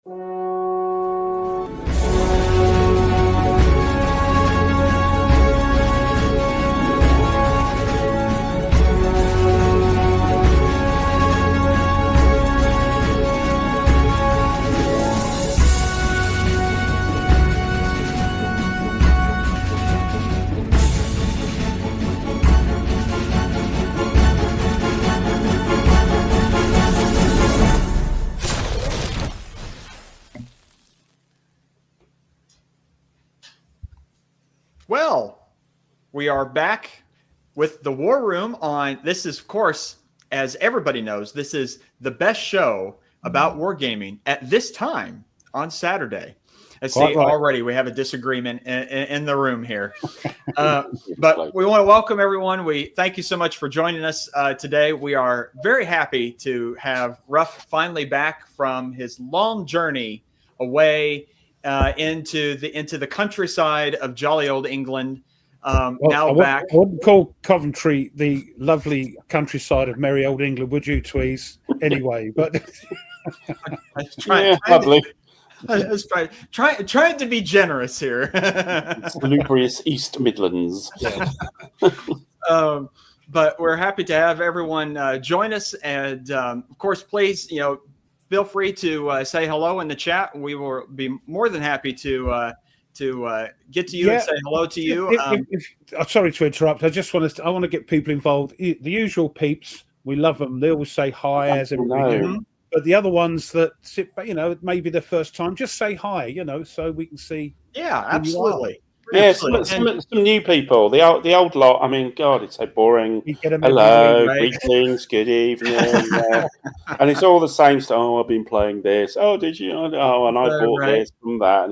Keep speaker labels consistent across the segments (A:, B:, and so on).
A: Well, we are back with the War Room on. This is, of course, as everybody knows, this is the best show about wargaming at this time on Saturday. Let's see, already we have a disagreement in the room here. But we want to welcome everyone. We thank you so much for joining us today. We are very happy to have Ruff finally back from his long journey away into the countryside of jolly old England. Now back.
B: I wouldn't call Coventry the lovely countryside of merry old England, would you, Tweez? Anyway, but
A: lovely. I was trying to be generous here.
C: Salubrious East Midlands.
A: But we're happy to have everyone join us, and of course, please, feel free to say hello in the chat. We will be more than happy to get to you and say hello to you.
B: I'm sorry to interrupt. I want to get people involved. The usual peeps, we love them. They always say hi, as everybody do. But the other ones that sit, maybe the first time, just say hi, so we can see.
A: Yeah, absolutely.
C: Yeah, some new people. The old lot. I mean, God, it's so boring. Hello, greetings, good evening, and it's all the same stuff. Oh, I've been playing this. Oh, did you? Oh, and I bought this from that.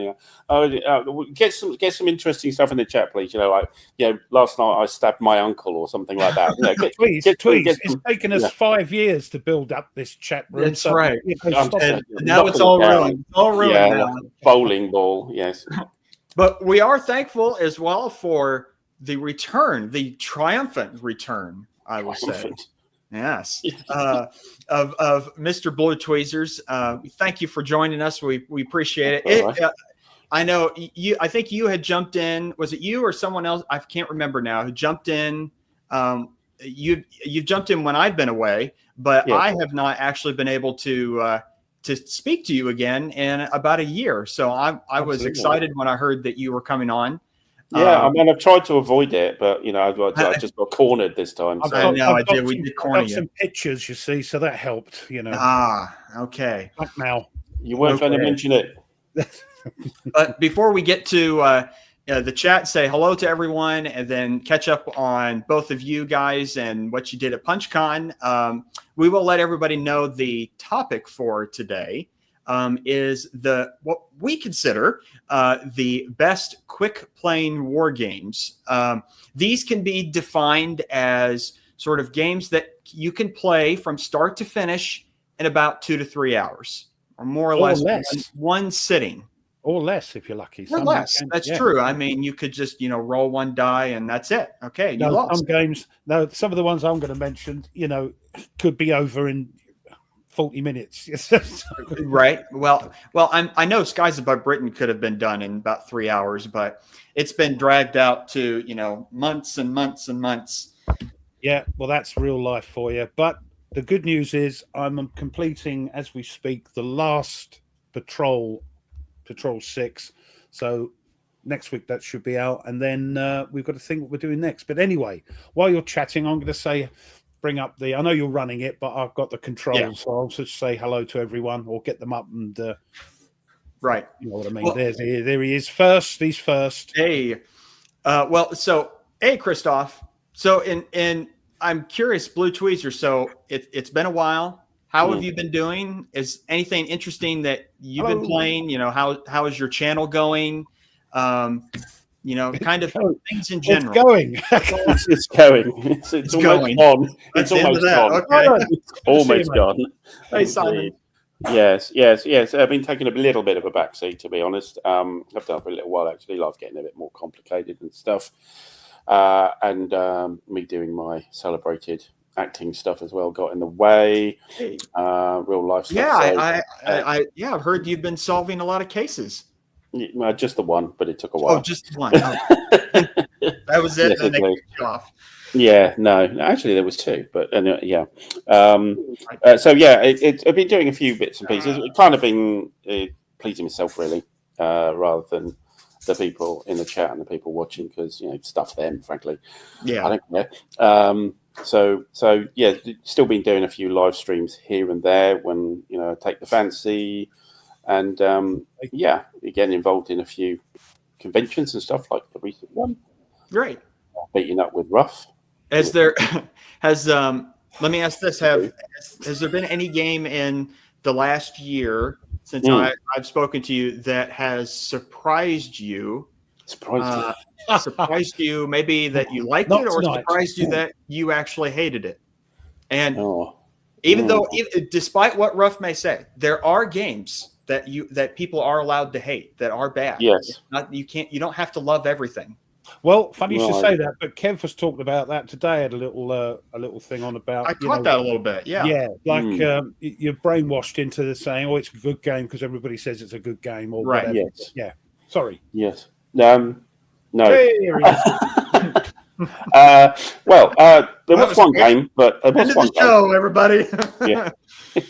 C: And get some interesting stuff in the chat, please. Last night I stabbed my uncle or something like that.
B: Please. It's taken us 5 years to build up this chat room.
A: That's right. Now it's all ruined. All ruined now.
C: Bowling ball. Yes.
A: But we are thankful as well for the return, the triumphant return, I will say. Yes. Of Mr. Blue Tweezers. Thank you for joining us. We appreciate it. I know you. I think you had jumped in. Was it you or someone else? I can't remember now. Who jumped in? You've jumped in when I've been away, but I have not actually been able to speak to you again in about a year. So I was excited when I heard that you were coming on.
C: Yeah, I've tried to avoid it, but I just got cornered this time.
A: So. We did corner you.
B: Some pictures, you see, so that helped.
A: Okay.
B: Now
C: you weren't going to mention it.
A: But before we get to the chat, say hello to everyone, and then catch up on both of you guys and what you did at PunchCon. We will let everybody know the topic for today is what we consider the best quick playing war games. These can be defined as sort of games that you can play from start to finish in about 2 to 3 hours, or more or less one sitting.
B: Or less if you're lucky.
A: Or less. That's true. I mean, you could just, roll one die and that's it. Okay, you lost.
B: Some games, some of the ones I'm going to mention, could be over in 40 minutes.
A: Right. Well, I know Skies Above Britain could have been done in about 3 hours, but it's been dragged out to, months and months and months.
B: Yeah, well, that's real life for you. But the good news is I'm completing, as we speak, the last Patrol 6. So next week that should be out, and then we've got to think what we're doing next. But anyway, while you're chatting, I'm going to bring up I know you're running it, but I've got the controls, so I'll just say hello to everyone or get them up and
A: right.
B: You know what I mean? Well, there he is first. He's first.
A: Hey, Christoph. So in I'm curious, Blue Tweezer. So it's been a while. How have you been doing? Is anything interesting that you've been playing? How is your channel going? Kind of things in general.
C: It's going. It's almost gone. It's almost gone.
A: Okay.
C: It's almost gone.
A: Hey, Simon.
C: Yes. I've been taking a little bit of a backseat, to be honest. I've done for a little while, actually. Life's getting a bit more complicated and stuff. And me doing my celebrated acting stuff as well got in the way. Real life stuff.
A: Yeah, I've heard you've been solving a lot of cases.
C: Well, just the one, but it took a while.
A: Oh, just one. Oh. That was it.
C: Yes,
A: and they kicked you off.
C: Yeah, no, actually there was two, but yeah. So yeah, I've been doing a few bits and pieces. It's kind of been pleasing myself really, rather than the people in the chat and the people watching, because stuff them, frankly.
A: Yeah,
C: I don't care. So yeah, still been doing a few live streams here and there when I take the fancy, and yeah, getting involved in a few conventions and stuff like the recent one.
A: Great.
C: Beating up with Ruff.
A: Let me ask this: has there been any game in the last year since I've spoken to you that has surprised you? Surprised you, maybe that you liked it, or surprised you that you actually hated it? And even though, despite what Ruff may say, there are games that people are allowed to hate that are bad.
C: Yes,
A: you don't have to love everything.
B: Well, funny you should say that, but Kev was talking about that today. Had a little thing on about.
A: I caught that a little bit. Yeah,
B: like you're brainwashed into saying, "Oh, it's a good game because everybody says it's a good game," or whatever.
C: Yes.
B: Yeah. Sorry.
C: Yes. No.
B: Hey,
C: well, there was one game, but there was
A: end
C: one
A: of the show, everybody.
C: Yeah.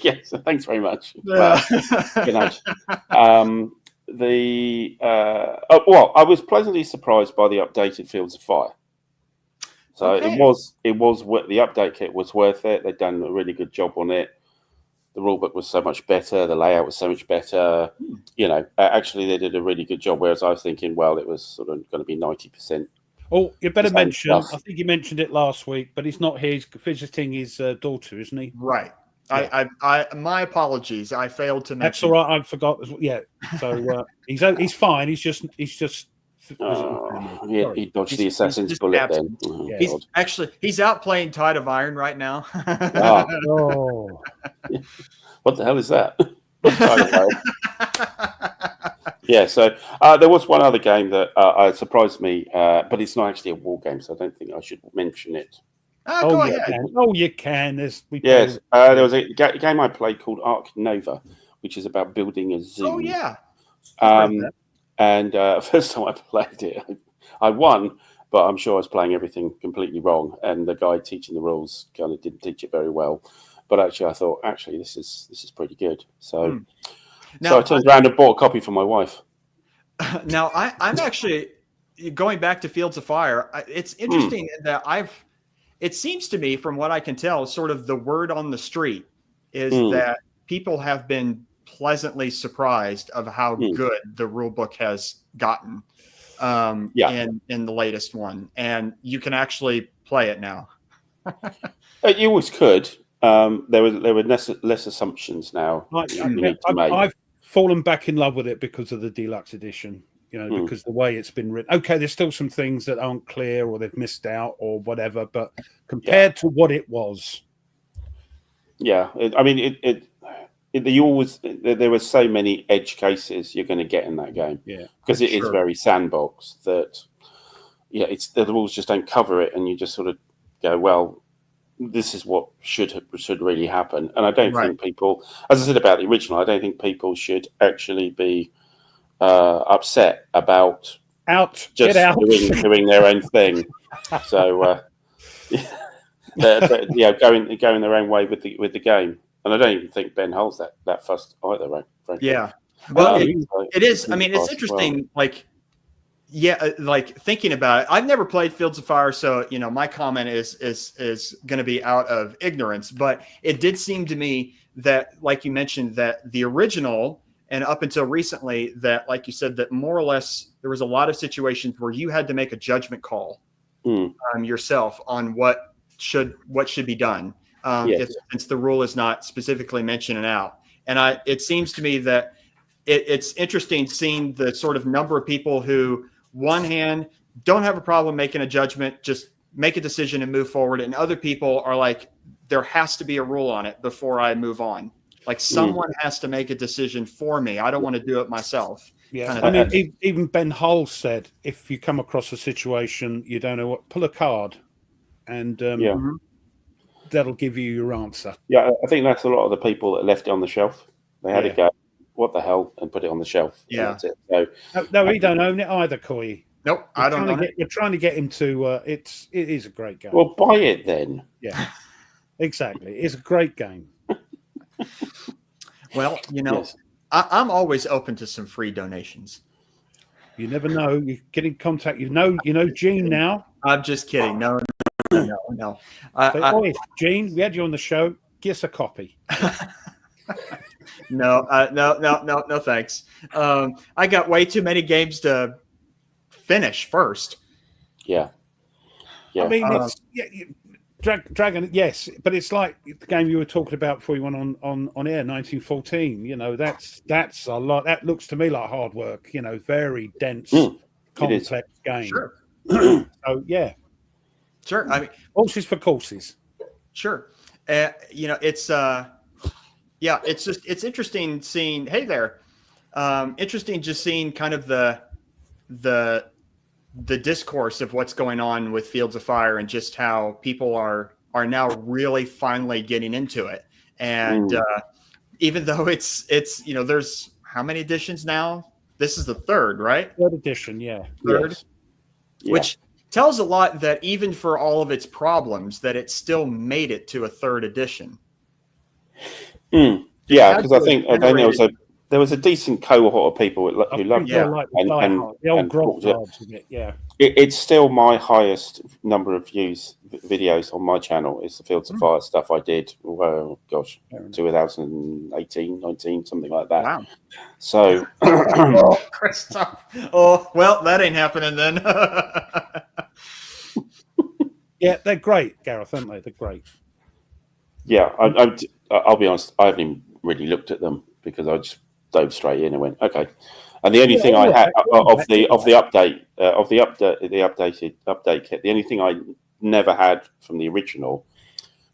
C: Yes. Thanks very much.
A: Yeah.
C: Good night. I was pleasantly surprised by the updated Fields of Fire. So
A: okay.
C: it was the update kit was worth it. They'd done a really good job on it. The rulebook was so much better. The layout was so much better. Actually, they did a really good job. Whereas I was thinking, well, it was sort of going to be 90%.
B: Oh, you better mention. I think you mentioned it last week, but he's not here. He's visiting his daughter, isn't he?
A: Right. Yeah. I my apologies. I failed to mention.
B: That's all right. I forgot. Yeah. So he's fine. He's just.
C: He dodged the assassin's bullet then.
A: He's out playing Tide of Iron right now.
B: Oh.
C: What the hell is that? Yeah, so there was one other game that surprised me, but it's not actually a war game, so I don't think I should mention it.
A: Go ahead.
B: You can.
C: There was a game I played called Arc Nova, which is about building a zoo.
A: Oh, yeah.
C: And first time I played it, I won, but I'm sure I was playing everything completely wrong, and the guy teaching the rules kind of didn't teach it very well. But actually, I thought, this is pretty good. So, so I turned around and bought a copy for my wife.
A: Now, I'm actually going back to Fields of Fire. It's interesting that it seems to me, from what I can tell, sort of the word on the street is that people have been pleasantly surprised of how good the rule book has gotten in the latest one. And you can actually play it now.
C: You always could. There were less assumptions now.
B: I've fallen back in love with it because of the deluxe edition. Because the way it's been written. Okay, there's still some things that aren't clear or they've missed out or whatever, but compared to what it was.
C: Yeah, there were so many edge cases you're going to get in that game. Yeah, because it is very sandbox that. Yeah, the rules just don't cover it, and you just sort of go, well, this is what should really happen. And I don't think people, as I said about the original, I don't think people should actually be upset about doing their own thing. So going their own way with the game. And I don't even think Ben Hull's that fussed either, right? Frankly.
A: Yeah. Well, it is. I mean, it's interesting. Like thinking about it, I've never played Fields of Fire, so my comment is going to be out of ignorance. But it did seem to me that, like you mentioned, that the original and up until recently, that, like you said, that more or less there was a lot of situations where you had to make a judgment call yourself on what should be done. Since the rule is not specifically mentioned out, and it seems to me that it's interesting seeing the sort of number of people who, one hand, don't have a problem making a judgment, just make a decision and move forward, and other people are like, there has to be a rule on it before I move on. Like someone has to make a decision for me. I don't want to do it myself.
B: Yeah, I mean, even Ben Hull said, if you come across a situation you don't know what, pull a card, and that'll give you your answer.
C: Yeah, I think that's a lot of the people that left it on the shelf. They had
B: Yeah.
C: to go, what the hell, and put it on the shelf.
A: Yeah.
C: That's it. So
B: No, he don't own it either, Coy.
A: Nope, I don't own it.
B: We're trying to get him to. It is a great game.
C: well, buy it then.
B: Yeah, exactly. It's a great game.
A: Well,
C: Yes.
A: I'm always open to some free donations.
B: You never know. You get in contact. You know Gene now.
A: I'm just kidding. No.
B: But, Gene, we had you on the show. Give us a copy.
A: No, thanks. I got way too many games to finish first.
C: Yeah.
B: I mean, Dragon, yes, but it's like the game you were talking about before you went on air, 1914. That's a lot. That looks to me like hard work. Very dense, complex game.
A: Sure.
B: So yeah,
A: Sure. I mean,
B: horses for courses.
A: sure. It's interesting seeing. Hey there. Interesting just seeing kind of the discourse of what's going on with Fields of Fire and just how people are now really finally getting into it. And even though it's there's how many editions now? This is the third, right?
B: Third edition, yeah.
A: Third,
C: Yes. Yeah.
A: which tells a lot that even for all of its problems, that it still made it to a third edition.
C: Yeah, because I think there was a decent cohort of people who loved
A: yeah.
C: it.
B: Like the old grog vibes of it, yeah.
C: It's still my highest number of views videos on my channel is the Fields of Fire stuff I did. Well, gosh, 2018, 19, something like that.
A: Wow.
C: So,
A: Christoph. Oh, well, that ain't happening then.
B: Yeah, they're great, Gareth, aren't they? They're great.
C: yeah, I'll be honest, I haven't even really looked at them because I just dove straight in and went, okay. And the only thing I had of the update kit, the only thing I never had from the original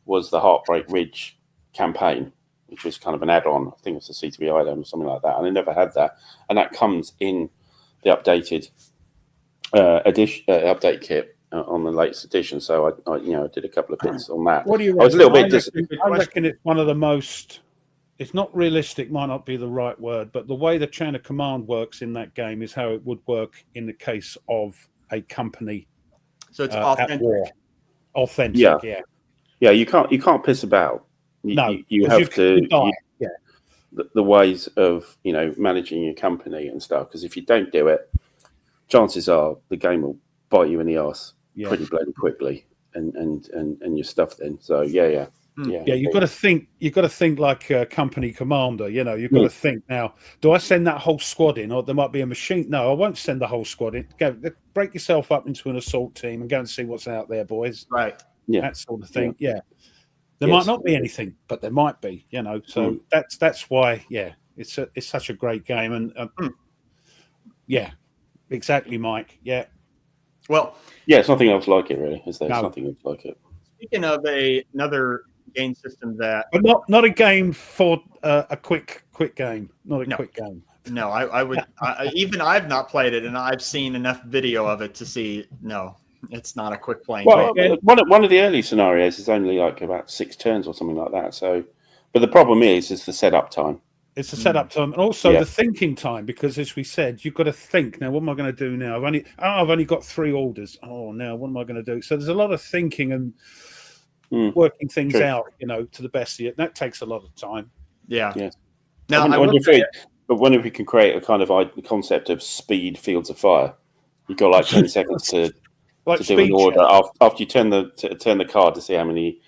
C: was the Heartbreak Ridge campaign, which was kind of an add-on. I think it's a C3 item or something like that, and I never had that. And that comes in the updated update kit on the latest edition. So I did a couple of bits on that.
B: What do you reckon?
C: I was a little bit
B: I reckon it's one of the most. It's not realistic, might not be the right word, but the way the chain of command works in that game is how it would work in the case of a company.
A: So it's
B: at
A: authentic.
B: war. Authentic,
C: Yeah.
B: yeah.
C: Yeah, you can't piss about. You have to. The ways of managing your company and stuff. Because if you don't do it, chances are the game will bite you in the arse pretty bloody quickly, and your stuff then. So yeah. You've got to think. You've got to think like a company commander. You've got to think now. Do I send that whole squad in, or there might be a machine? No, I won't send the whole squad in. Go break yourself up into an assault team and go and see what's out there, boys.
A: Right.
B: Yeah, that sort of thing. Yeah. There might not be anything, but there might be. So that's why. Yeah, it's such a great game, and yeah, exactly, Mike. Yeah.
A: Well.
C: Yeah, it's nothing else like it, really. Is there?
B: No.
C: It's nothing else like it.
A: Speaking of another game system that,
B: but not a game for a quick game, not a quick game.
A: No, I would. I've not played it, and I've seen enough video of it to see. No, it's not a quick playing.
C: Well, one of the early scenarios is only like about 6 turns or something like that. So, but the problem is the setup time.
B: It's the setup time, and also the thinking time, because as we said, you've got to think. Now, what am I going to do now? I've only got 3 orders. Oh, now what am I going to do? So there's a lot of thinking and working things out, to the best of it. That takes a lot of time.
A: Yeah.
C: Now, I wonder if we can create a kind of concept of speed Fields of Fire. You've got like 10 seconds to do an order after you turn the card to see how many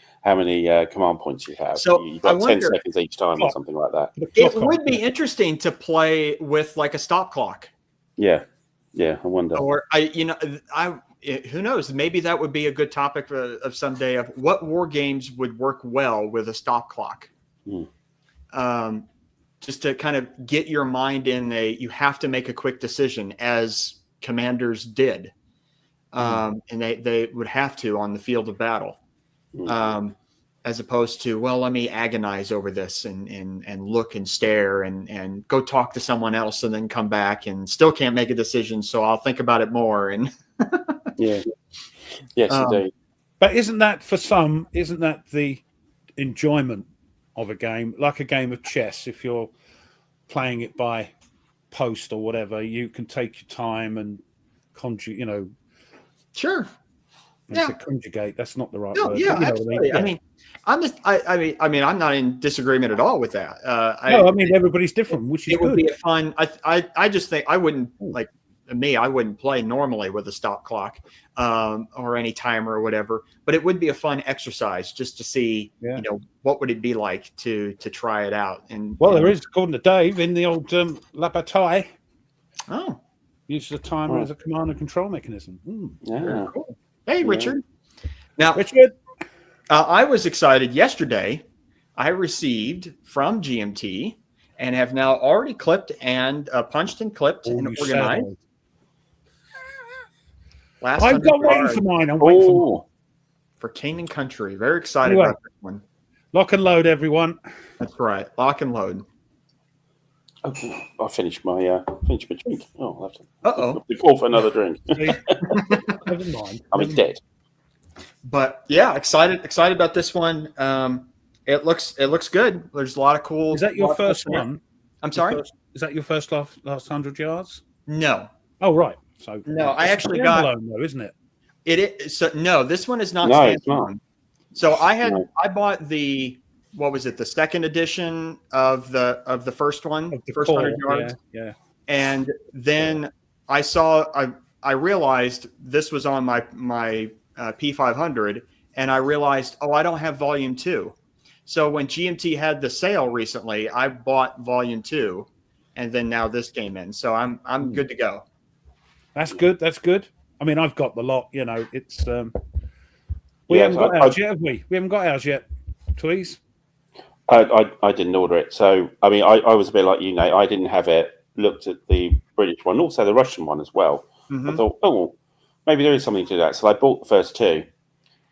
C: command points you have.
A: So
C: you've got 10 seconds each time or something like that.
A: It would be interesting to play with like a stop clock.
C: Yeah, I wonder.
A: Or who knows? Maybe that would be a good topic of someday of what war games would work well with a stop clock. Just to kind of get your mind in you have to make a quick decision, as commanders did, and they would have to on the field of battle, as opposed to, well, let me agonize over this and look and stare and go talk to someone else and then come back and still can't make a decision, so I'll think about it more and.
C: Yes, indeed.
B: But isn't that for some? Isn't that the enjoyment of a game, like a game of chess? If you're playing it by post or whatever, you can take your time and conjugate.
A: Sure.
B: Yeah. Conjugate. That's not the right
A: No,
B: word.
A: yeah,
B: but
A: absolutely.
B: I mean,
A: I mean, I'm not in disagreement at all with that.
B: I mean, everybody's different, which is
A: it would
B: good.
A: be a fun. I just think I wouldn't like me. I wouldn't play normally with a stop clock or any timer or whatever. But it would be a fun exercise just to see, what would it be like to try it out. And
B: there is, according to Dave, in the old La Bataille.
A: Oh,
B: uses a timer as a command and control mechanism.
C: Yeah.
A: Cool. Hey, Richard. Now,
B: Richard.
A: I was excited yesterday. I received from GMT and have now already clipped and punched and clipped and organized.
B: I've got waiting for mine. I'm waiting
A: for King and Country. Very excited about this one.
B: Lock and load, everyone.
A: That's right. Lock and load.
C: Okay. I finished my drink. Oh, I'll have to. Call for another drink.
B: Never mind.
C: I'm dead.
A: But yeah, excited about this one. It looks good. There's a lot of cool.
B: Is that your first one?
A: I'm sorry.
B: Is that your first last 100 yards?
A: No.
B: Oh right. So
A: no, I actually got.
B: Though, isn't it?
A: It is. So no, this one is not.
C: No, it's not.
A: So I bought the. What was it? The second edition of the first one, the first 100 yards.
B: Yeah.
A: And then I realized this was on my P500, and I realized, I don't have volume 2. So when GMT had the sale recently, I bought volume 2, and then now this came in. So I'm good to go.
B: That's good. That's good. I mean, I've got the lot. It's we haven't got ours yet, have we? We haven't got ours yet. Tweez.
C: I didn't order it. So, I mean, I was a bit like you, Nate. I didn't have it. Looked at the British one, also the Russian one as well.
A: Mm-hmm.
C: I thought, maybe there is something to that. So I bought the first two.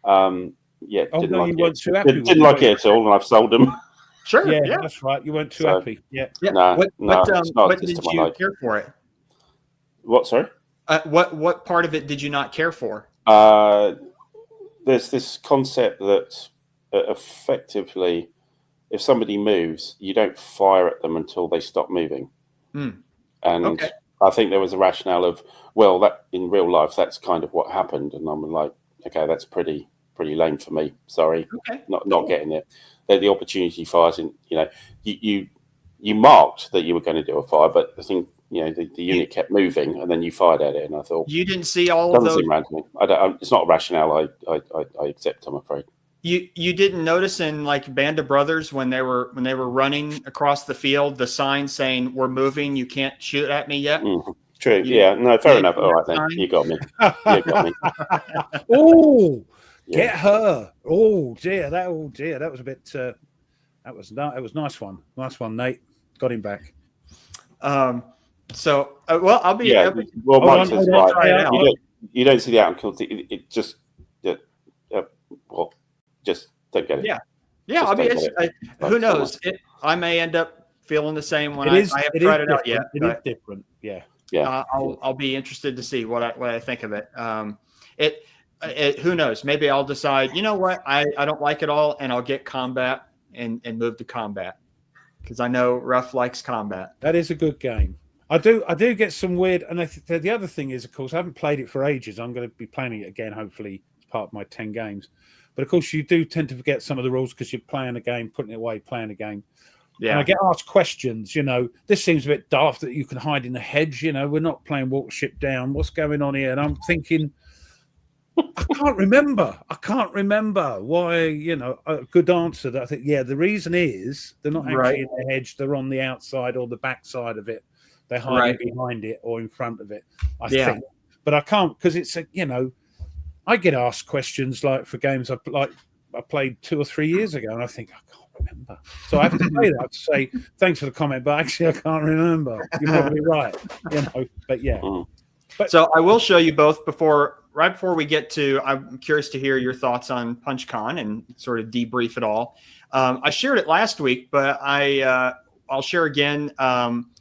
C: Didn't like
B: you weren't too happy.
C: Didn't like it at all, and I've sold them.
A: Sure.
B: Yeah, that's right. You weren't too happy. Yeah.
C: No,
A: what did you care for it?
C: What? Sorry.
A: What part of it did you not care for?
C: There's this concept that effectively, if somebody moves, you don't fire at them until they stop moving. And I think there was a rationale of, that in real life, that's kind of what happened. And I'm like, okay, that's pretty lame for me. Sorry, not getting it. The opportunity fires in. You marked that you were going to do a fire, but the thing, the unit kept moving, and then you fired at it, and I thought
A: you didn't see all of those.
C: Doesn't seem right to me. It's not a rationale. I accept. I'm afraid.
A: You didn't notice in like Band of Brothers when they were running across the field, the sign saying "We're moving. You can't shoot at me yet."
C: Mm-hmm. True. No, fair enough. All right then, you got me.
B: Oh, get her. Oh dear. That was a bit. That was nice one. Nice one, Nate. Got him back.
A: So I'll be.
C: Well, Mike says right. You don't see the outcome. It just. Just don't get it.
A: Yeah. I mean, who knows? I may end up feeling the same when I haven't tried it out yet.
B: It is different. Yeah.
A: I'll be interested to see what I think of it. Who knows? Maybe I'll decide. You know what? I don't like it all, and I'll get combat and move to combat because I know Ruff likes combat.
B: That is a good game. I do get some weird. And the other thing is, of course, I haven't played it for ages. I'm going to be playing it again, hopefully, as part of my 10 games. But of course, you do tend to forget some of the rules because you're playing a game, putting it away, playing a game. Yeah. And I get asked questions, this seems a bit daft that you can hide in the hedge. We're not playing Watership Down. What's going on here? And I'm thinking, I can't remember why, a good answer that I think, the reason is they're not actually in the hedge. They're on the outside or the back side of it. They're hiding behind it or in front of it, I think. But I can't because it's I get asked questions like for games I played 2 or 3 years ago, and I think I can't remember. So I have to say that. I have to say thanks for the comment, but actually I can't remember. You're probably right. But yeah.
A: So I will show you both right before we get to. I'm curious to hear your thoughts on PunchCon and sort of debrief it all. I shared it last week, but I'll share again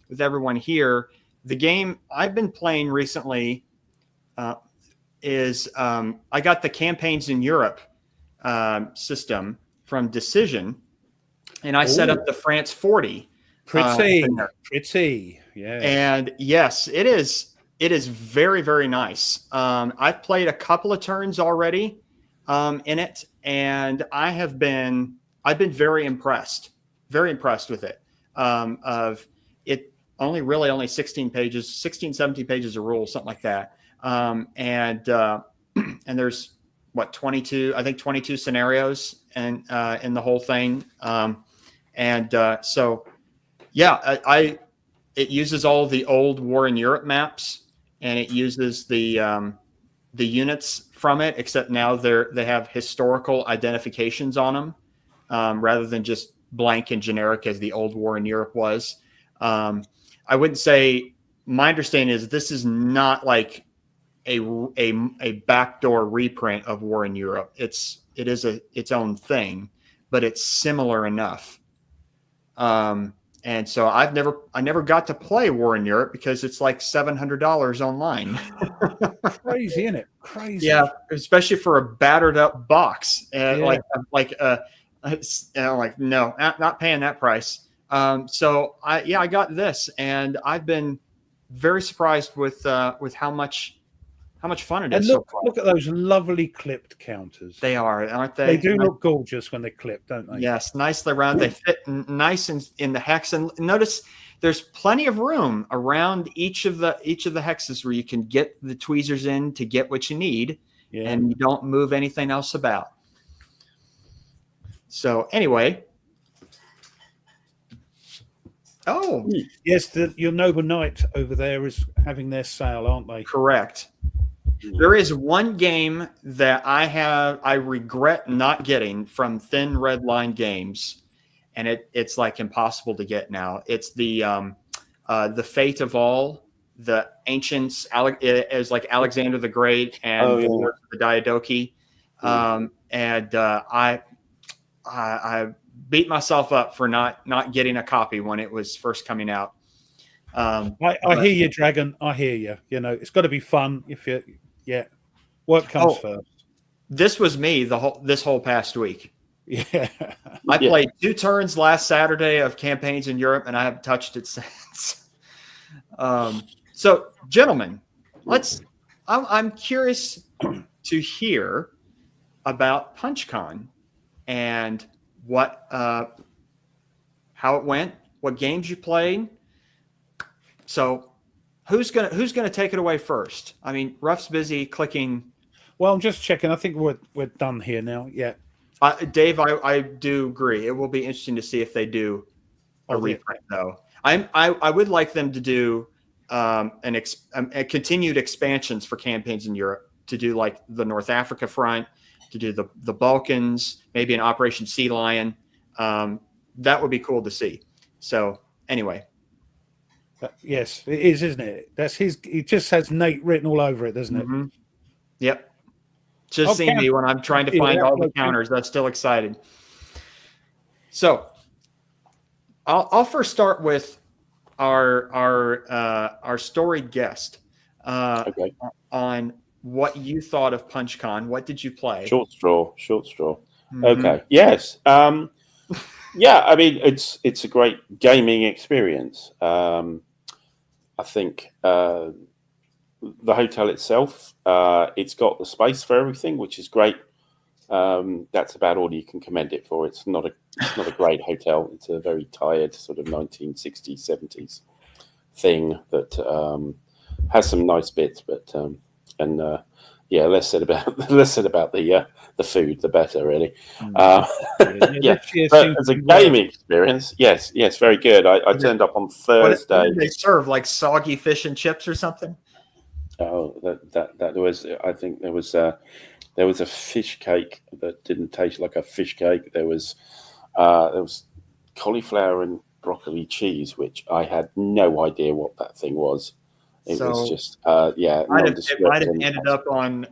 A: with everyone here. The game I've been playing recently. is I got the Campaigns in Europe system from Decision, and I set up the France 40.
B: Pretty, yeah.
A: And yes, it is very, very nice. I've played a couple of turns already in it, and I've been very impressed with it. Of it only 16 pages, 16, 17 pages of rules, something like that. And there's 22 scenarios and in the whole thing. So yeah, it uses all the old War in Europe maps, and it uses the units from it, except now they have historical identifications on them rather than just blank and generic as the old War in Europe was. I wouldn't say, my understanding is this is not like a backdoor reprint of War in Europe. It is its own thing, but it's similar enough. And so I never got to play War in Europe because it's like $700 online.
B: Crazy, isn't it? Crazy.
A: Yeah, especially for a battered up box. No, not paying that price. So I got this, and I've been very surprised with how much fun it is.
B: And look at those lovely clipped counters.
A: They are, aren't they?
B: They do look gorgeous when they're clipped, don't they?
A: Yes, nicely round. They fit nice in the hex. And notice there's plenty of room around each of the hexes where you can get the tweezers in to get what you need, and you don't move anything else about. So anyway. Oh
B: yes, your Noble Knight over there is having their sale, aren't they?
A: Correct. There is one game that I regret not getting from Thin Red Line Games, and it's like impossible to get now. It's the Fate of All, the ancients. It is like Alexander the Great and the Diadochi, and I beat myself up for not getting a copy when it was first coming out.
B: I hear you, Dragon. I hear you. You know, it's got to be fun. Work comes first.
A: This was me this whole past week.
B: Yeah,
A: I played 2 turns last Saturday of Campaigns in Europe, and I haven't touched it since. So, gentlemen, I'm curious to hear about PunchCon and how it went, what games you played. So, who's gonna take it away first? I mean, Ruff's busy clicking.
B: Well, I'm just checking. I think we're done here now. Yeah,
A: Dave, I do agree. It will be interesting to see if they do a reprint, though. I would like them to do a continued expansions for Campaigns in Europe, to do like the North Africa front, to do the Balkans, maybe an Operation Sea Lion. That would be cool to see. So anyway.
B: Yes, it is, isn't it? That's his. It just has Nate written all over it, doesn't it?
A: Mm-hmm. Yep. Just see me when I'm trying to find all the counters. I'm still excited. So I'll first start with our storied guest on what you thought of PunchCon. What did you play?
C: Short straw.
A: Mm-hmm.
C: Okay. Yes. Yeah. I mean, it's a great gaming experience. I think the hotel itself, it's got the space for everything, which is great. That's about all you can commend it for. It's not a great hotel. It's a very tired sort of 1960s, 70s thing that has some nice bits, but less said about the food, the better, really. But as a gaming experience, yes, very good. I turned up on Thursday.
A: What did they serve, like soggy fish and chips or something?
C: Oh, that was. I think there was a fish cake that didn't taste like a fish cake. There was cauliflower and broccoli cheese, which I had no idea what that thing was. It was just
A: it might have ended up on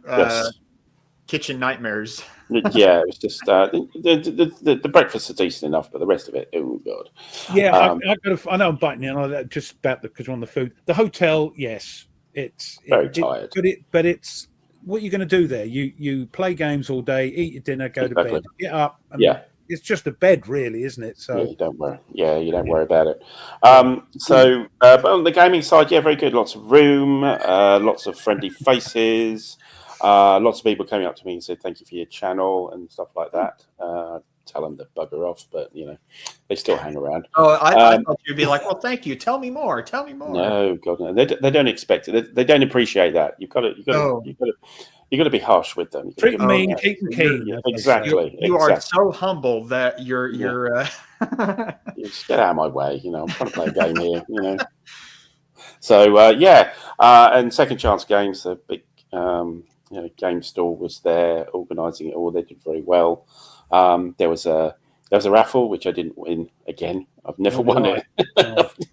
A: Kitchen Nightmares.
C: Yeah, it was just the breakfast is decent enough, but the rest of it, oh god.
B: Yeah, I know I'm biting in just about because we're on the food. The hotel, yes, it's
C: very tired,
B: but it's what are you going to do there? You play games all day, eat your dinner, go to bed, get up. And it's just a bed, really, isn't it? So
C: you don't worry. Yeah, you don't worry about it. But on the gaming side, very good. Lots of room, lots of friendly faces, lots of people coming up to me and said thank you for your channel and stuff like that. Tell them to bugger off, but they still hang around.
A: Oh, I thought you'd be like, well, thank you. Tell me more. Tell me more.
C: No, God, no. They don't expect it. They don't appreciate that. You've got to be harsh with them.
B: Treat them mean, keep them keen.
C: Exactly.
A: You are so humble that you're.
C: You just get out of my way. I'm trying to play a game here. So and Second Chance Games, the big game store was there organising it all. They did very well. There was a raffle which I didn't win again. I've never won it.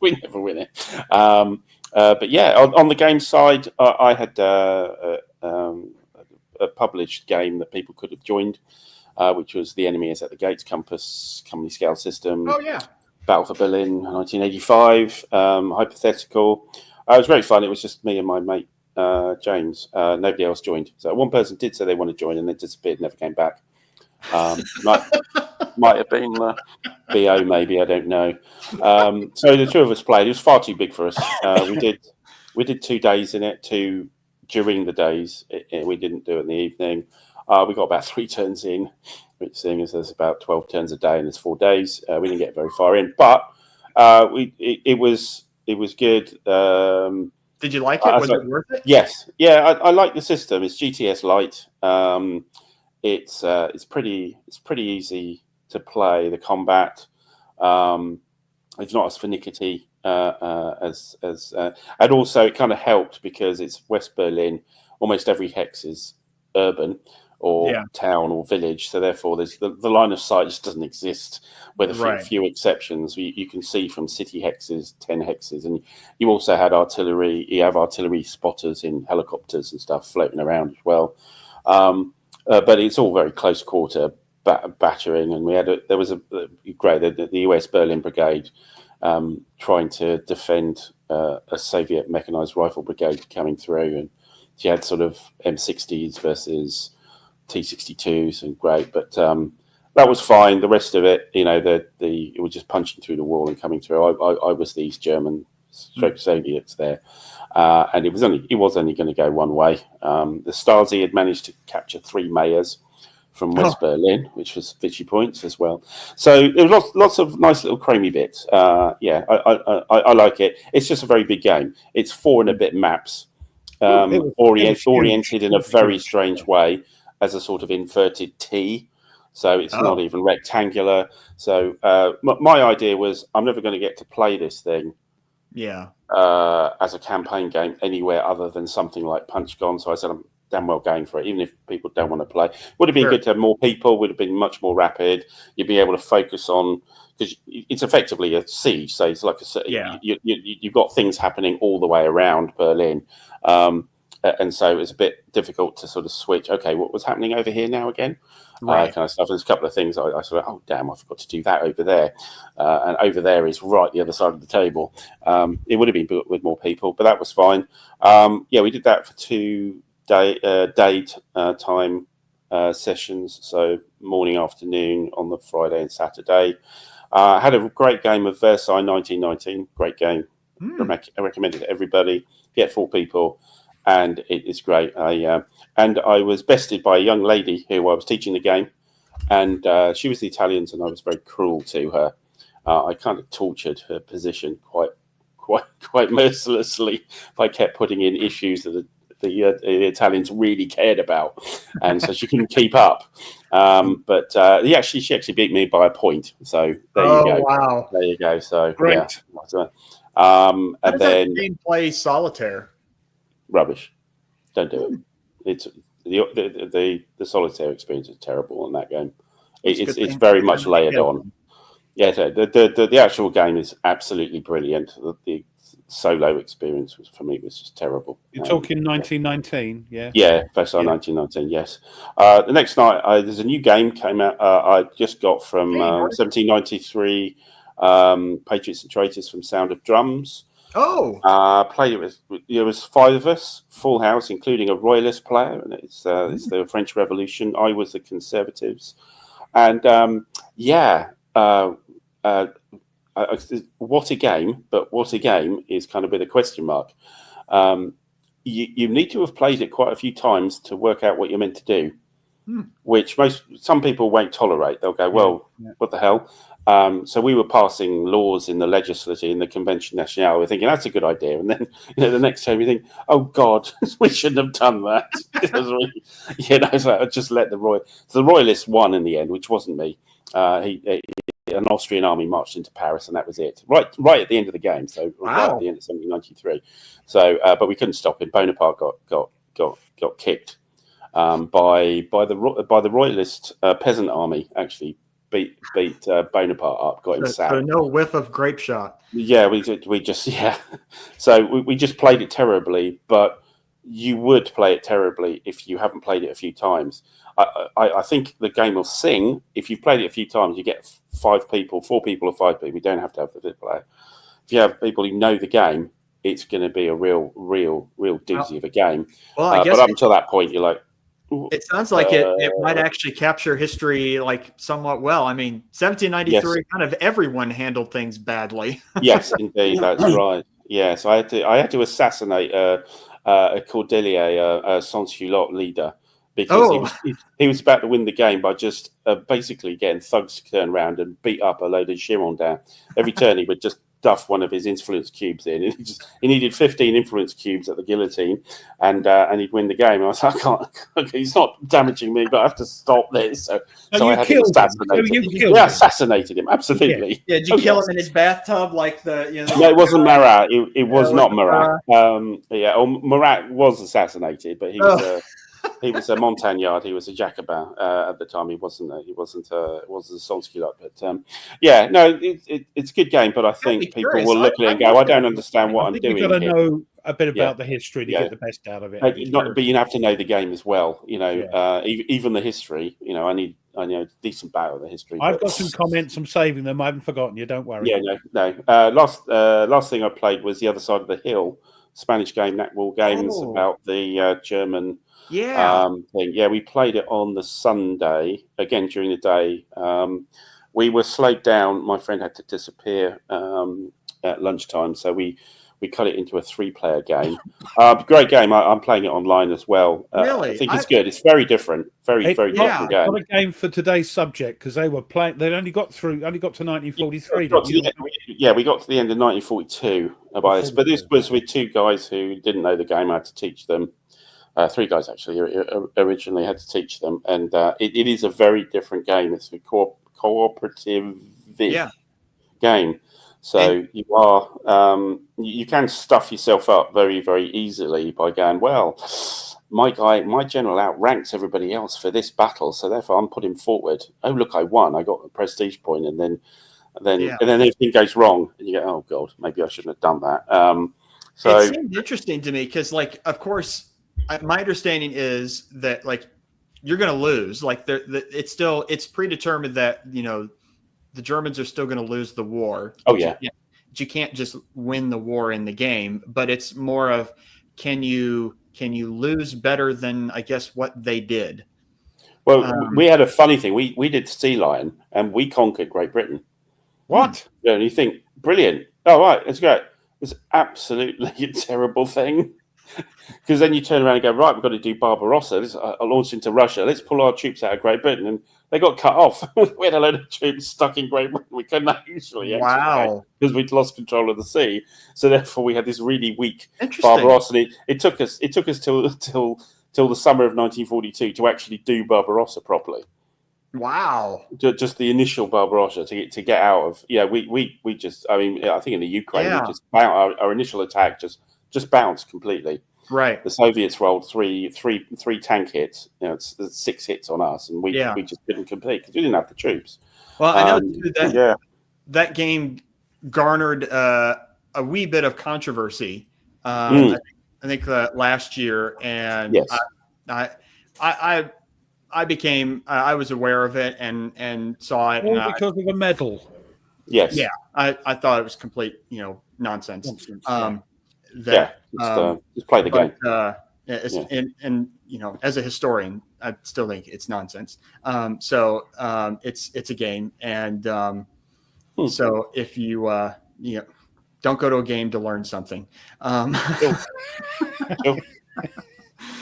C: We never win it. But on the game side, I had a published game that people could have joined, which was The Enemy is at the Gates Compass Company Scale System.
A: Oh yeah.
C: Battle for Berlin, 1985. Hypothetical. It was very fun. It was just me and my mate James. Nobody else joined. So one person did say they want to join, and they disappeared, never came back. Might have been BO, maybe, I don't know. So the two of us played. It was far too big for us. We did 2 days in it, during the days. We didn't do it in the evening. We got about 3 turns in, which, seeing as there's about 12 turns a day and there's 4 days, we didn't get very far in. But it was good.
A: Did you like it? Was it worth it?
C: Yes. Yeah, I like the system. It's GTS Lite. It's pretty easy to play. The combat, it's not as finicky and also it kind of helped because it's West Berlin. Almost every hex is urban or town or village, so therefore there's the line of sight just doesn't exist, with a few exceptions. You can see from city hexes, 10 hexes, and you also had artillery. You have artillery spotters in helicopters and stuff floating around as well. But it's all very close quarter battering, and there was the US Berlin Brigade trying to defend a Soviet mechanized rifle brigade coming through, and she had sort of M60s versus T62s, and great, but that was fine. The rest of it, it was just punching through the wall and coming through. I was the East German Soviets there. And it was only going to go one way. The Stasi had managed to capture 3 mayors from West Berlin, which was Vichy points as well. So there was lots of nice little chromey bits. I like it. It's just a very big game. It's 4 and a bit maps, oriented in a very strange way as a sort of inverted T. So it's not even rectangular. So my idea was I'm never going to get to play this thing.
A: Yeah.
C: As a campaign game anywhere other than something like Punch Gone. So I said I'm damn well going for it, even if people don't want to play. Would have been good to have more people, would have been much more rapid. You'd be able to focus on, because it's effectively a siege. So it's like you've got things happening all the way around Berlin. And so it's a bit difficult to sort of switch. Okay, what was happening over here now again? Kind of stuff. There's a couple of things I sort of, oh damn, I forgot to do that over there, and over there is right the other side of the table. It would have been built with more people, but that was fine. We did that for 2 daytime sessions, so morning, afternoon on the Friday and Saturday. Had a great game of Versailles 1919. Great game. I recommend it to everybody. Get 4 people. And it's great. I was bested by a young lady who I was teaching the game, and she was the Italians, and I was very cruel to her. I kind of tortured her position quite mercilessly. I kept putting in issues that the Italians really cared about, and so she couldn't keep up. But she actually beat me by a point. So there you go.
A: Wow!
C: There you go. So
B: great.
C: Yeah.
A: And then game play solitaire.
C: Rubbish. Don't do it. It's the solitaire experience is terrible in that game. It's very much layered on. Yeah, the actual game is absolutely brilliant. The solo experience was just terrible.
B: You're talking 1919, yeah?
C: Yeah, Versailles 1919, yes. The next night, there's a new game came out. I just got from 1793, Patriots and Traitors from Sound of Drums. Played it with, there was 5 of us, full house, including a royalist player, and it's the French Revolution. I was the Conservatives, and what a game! But what a game is kind of with a question mark. You need to have played it quite a few times to work out what you're meant to do, which some people won't tolerate. They'll go, "Well, what the hell?" So we were passing laws in the legislature, in the Convention Nationale. We're thinking that's a good idea, and then the next time you think, "Oh God, we shouldn't have done that." So I just let the royalists won in the end, which wasn't me. An Austrian army marched into Paris, and that was it. Right at the end of the game. So right at the end of 1793. So, but we couldn't stop him. Bonaparte got kicked by the royalist peasant army. Actually, beat Bonaparte up, got him sacked.
A: So no whiff of grape shot.
C: Yeah, we just So we just played it terribly, but you would play it terribly if you haven't played it a few times. I think the game will sing. If you've played it a few times, you get 4 people or 5 people. You don't have to have the 5th player. If you have people who know the game, it's going to be a real doozy of a game.
A: Well, I guess
C: but up until that point, you're like,
A: it sounds like it might actually capture history like somewhat well. I mean, 1793, kind of everyone handled things badly.
C: Yes, indeed, that's right. Yeah, so I had to assassinate Cordelier, Sans-Culotte leader, because he was about to win the game by just basically getting thugs to turn around and beat up a load of Girondins. Every turn he would just duff one of his influence cubes in. He needed 15 influence cubes at the guillotine, and he'd win the game. I was like, I can't. Okay, he's not damaging me, but I have to stop this. So I had to assassinate him. Yeah, assassinated him. Absolutely.
A: Yeah. Did you kill him in his bathtub like the?
C: No, it wasn't Marat. It was not Marat. Marat was assassinated, but he was. He was a Montagnard. He was a Jacobin at the time. He wasn't a Sans-Culotte. But it's a good game. But I think people will look at it and go, "I don't understand what I'm doing."
B: You've got to know a bit about the history to get the best out of it.
C: But you have to know the game as well. Even the history. I know a decent bout of the history.
B: I've got some comments. I'm saving them. I haven't forgotten you. Don't worry.
C: Yeah, no. Last thing I played was The Other Side of the Hill, Spanish game, Wargames, about the German.
A: Thing.
C: We played it on the Sunday again during the day. We were slowed down. My friend had to disappear at lunchtime, so we cut it into a 3-player game. Great game. I'm playing it online as well.
B: Really,
C: I think it's good. It's very different. Very different game.
B: Not a game for today's subject because they were playing. They only got to 1943.
C: We got to the end of 1942 but this was with 2 guys who didn't know the game. I had to teach them. 3 guys actually originally had to teach them, and it is a very different game. It's a cooperative game, so you can stuff yourself up very, very easily by going, well, my general outranks everybody else for this battle, so therefore I'm putting forward. Oh look, I won! I got a prestige point, and then everything goes wrong, and you go, oh god, maybe I shouldn't have done that. So
A: it seemed interesting to me because, like, of course. My understanding is that you're going to lose. It's predetermined that the Germans are still going to lose the war.
C: Oh yeah.
A: You can't just win the war in the game, but it's more of can you lose better than I guess what they did.
C: Well, we had a funny thing. We did Sea Lion and we conquered Great Britain.
B: What?
C: Yeah, and you think brilliant. Oh right, it's great. It's absolutely a terrible thing. Because then you turn around and go, right, we've got to do Barbarossa. I launched into Russia. Let's pull our troops out of Great Britain. And they got cut off. We had a load of troops stuck in Great Britain. We couldn't actually because we'd lost control of the sea. So therefore we had this really weak Barbarossa. And it took us till the summer of 1942 to actually do Barbarossa properly.
A: Wow.
C: Just the initial Barbarossa to get out of we just I think in the Ukraine we just our initial attack just bounced completely.
A: Right.
C: The Soviets rolled three tank hits. It's 6 hits on us, and we just didn't complete because we didn't have the troops.
A: Well, I know that game garnered a wee bit of controversy. I think last year, and
C: yes.
A: I was aware of it and saw it.
B: All because of a medal.
C: Yes.
A: Yeah. I thought it was complete, nonsense.
C: Just play the game.
A: And as a historian, I still think it's nonsense. It's a game, and so if you don't go to a game to learn something.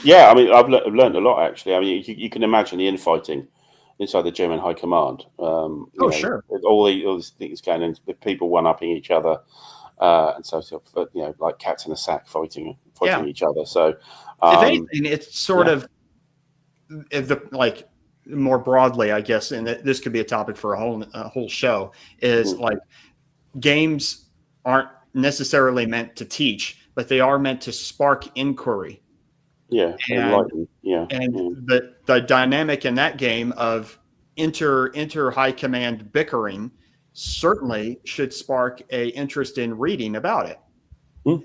C: Yeah, I mean, I've learned a lot actually. I mean, you can imagine the infighting inside the German High Command.
A: Sure.
C: All these things going on, people one-upping each other, and so forth. Like cats in a sack fighting each other. So,
A: if anything, it's sort of more broadly, I guess, and this could be a topic for a whole show. Is like games aren't necessarily meant to teach, but they are meant to spark inquiry.
C: Yeah,
A: and the dynamic in that game of inter high command bickering certainly should spark a interest in reading about it,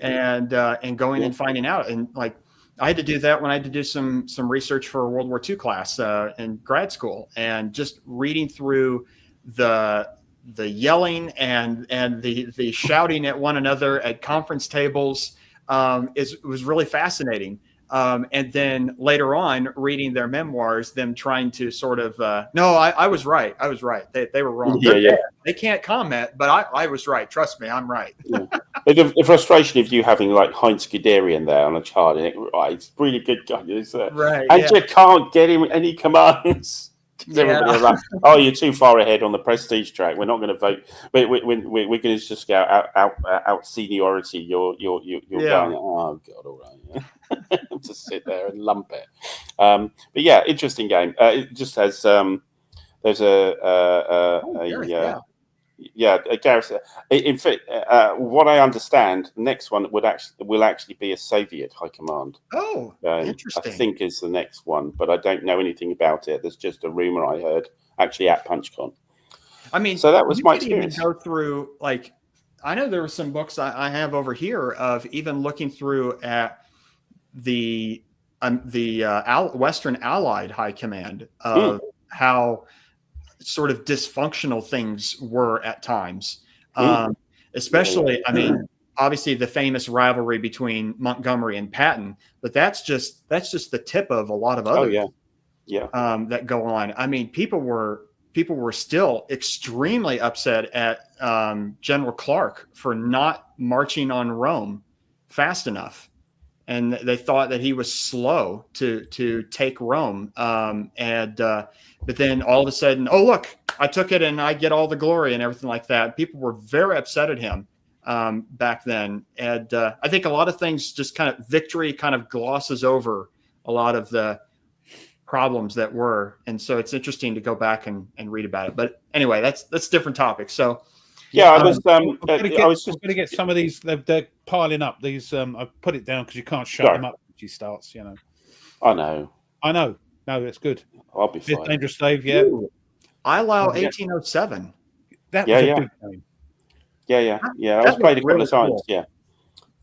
A: and going and finding out. And like I had to do that when I had to do some research for a World War II class in grad school, and just reading through the yelling and the shouting at one another at conference tables was really fascinating. And then later on, reading their memoirs, them trying to sort of, no, I was right. I was right. They were wrong. They can't comment, but I was right. Trust me, I'm right.
C: The frustration of you having like Heinz Guderian there on a chart, it's really good guy, isn't it?
A: Right.
C: And you can't get him any commands. Everybody was like, "Oh, you're too far ahead on the prestige track. We're not going to vote. We're going to just go out seniority. You're going. Oh God, all right. Just sit there and lump it. But yeah, interesting game. It just has there's Gareth. In fact, what I understand, the next one will actually be a Soviet high command.
A: Oh, interesting.
C: I think is the next one, but I don't know anything about it. There's just a rumor I heard actually at PunchCon.
A: I mean,
C: so that was my experience.
A: Even go through I know there were some books I have over here of even looking through at the Western Allied high command of how sort of dysfunctional things were at times, especially, I mean, obviously the famous rivalry between Montgomery and Patton, but that's just the tip of a lot of other that go on. I mean, people were still extremely upset at General Clark for not marching on Rome fast enough. And they thought that he was slow to take Rome. But then all of a sudden, oh, look, I took it and I get all the glory and everything like that. People were very upset at him back then. And I think a lot of things just victory kind of glosses over a lot of the problems that were. And so it's interesting to go back and read about it. But anyway, that's a different topic. So
C: yeah, I was
B: going to get some of these. They're piling up. These I put it down because you can't shut them up when she starts.
C: I know.
B: No, it's good.
C: I'll be fine.
B: Dangerous Dave. Yeah.
A: Ooh, I allow 1807.
B: That was a big game.
C: Yeah. I was played a couple of times. Cool.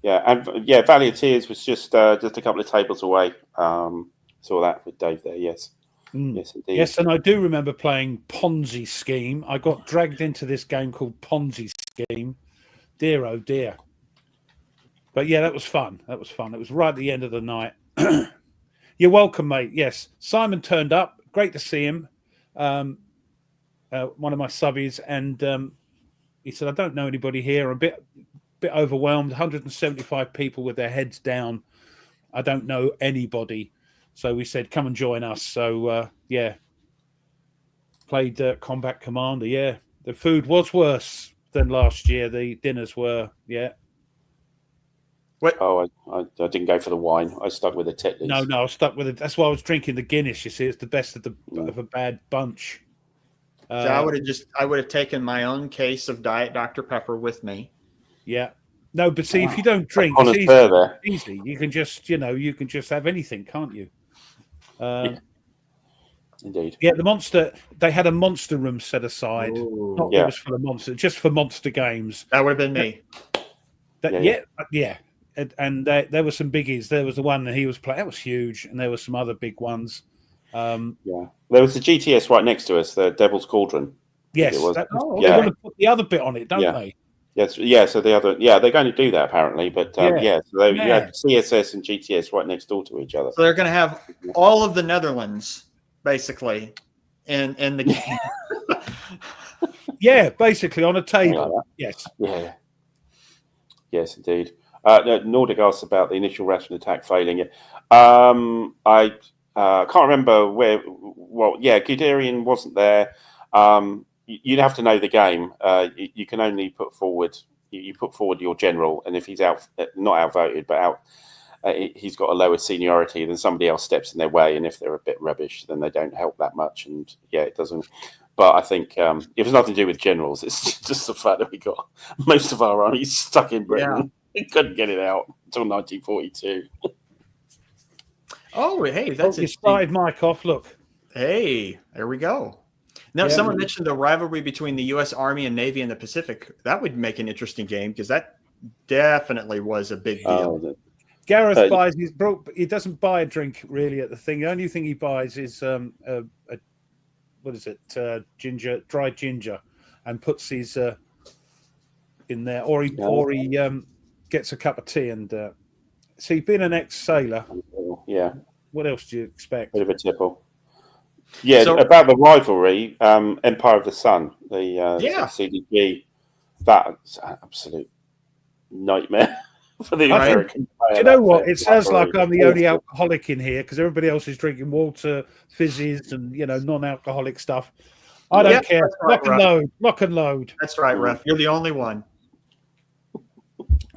C: Yeah, and Valley of Tears was just a couple of tables away. Saw that with Dave there. Yes. Yes, indeed.
B: Yes, and I do remember playing Ponzi Scheme. I got dragged into this game called Ponzi Scheme. Dear, oh dear. But yeah, that was fun. It was right at the end of the night. You're welcome, mate. Yes, Simon turned up. Great to see him. One of my subbies, and he said, "I don't know anybody here. I'm a bit overwhelmed. 175 people with their heads down. I don't know anybody." So we said, "Come and join us." So played Combat Commander. Yeah, the food was worse than last year. The dinners were.
C: What? Oh, I didn't go for the wine. I stuck with the Tetley's.
B: No, I was stuck with it. That's why I was drinking the Guinness. You see, it's the best of a bad bunch.
A: So I would have taken my own case of Diet Dr. Pepper with me.
B: Yeah. No, but see, if you don't drink, it's easy. You can just have anything, can't you?
C: Indeed.
B: Yeah, the monster. They had a monster room set aside. Not it was for the monster, just for monster games.
A: That would have been me.
B: Yeah. And there were some biggies. There was the one that he was playing. That was huge, and there were some other big ones.
C: There was the GTS right next to us, the Devil's Cauldron.
B: Yes. They want to put the other bit on it, don't they?
C: Yes, yeah. So they're going to do that apparently, but so you have CSS and GTS right next door to each other.
A: So they're going to have all of the Netherlands basically in the game.
B: Yeah, basically on a table.
C: Like
B: yes.
C: Yeah. Yes, indeed. Nordic asked about the initial ration attack failing. I can't remember where. Well, yeah, Guderian wasn't there. You'd have to know the game. You can only put forward. You put forward your general, and if he's not outvoted, but he's got a lower seniority, then somebody else steps in their way, and if they're a bit rubbish, then they don't help that much. And it doesn't. But I think it has nothing to do with generals. It's just the fact that we got most of our army stuck in Britain. Yeah. We couldn't get it out until 1942.
A: Oh, hey, that's
B: you started Mike off. Look,
A: hey, there we go. Now, someone mentioned the rivalry between the U.S. Army and Navy in the Pacific. That would make an interesting game because that definitely was a big deal.
B: Gareth buys he doesn't buy a drink really at the thing. The only thing he buys is what is it? Dried ginger, and puts his in there, or he gets a cup of tea. And so you've been an ex-sailor.
C: Yeah.
B: What else do you expect?
C: Bit of a tipple. Yeah, so, about the rivalry, Empire of the Sun, the CDG, that's an absolute nightmare for the American player.
B: Do you know what? It sounds like I'm the only alcoholic in here because everybody else is drinking water, fizzes, and non-alcoholic stuff. I don't care. Lock and load.
A: That's right, Ref. You're the only one.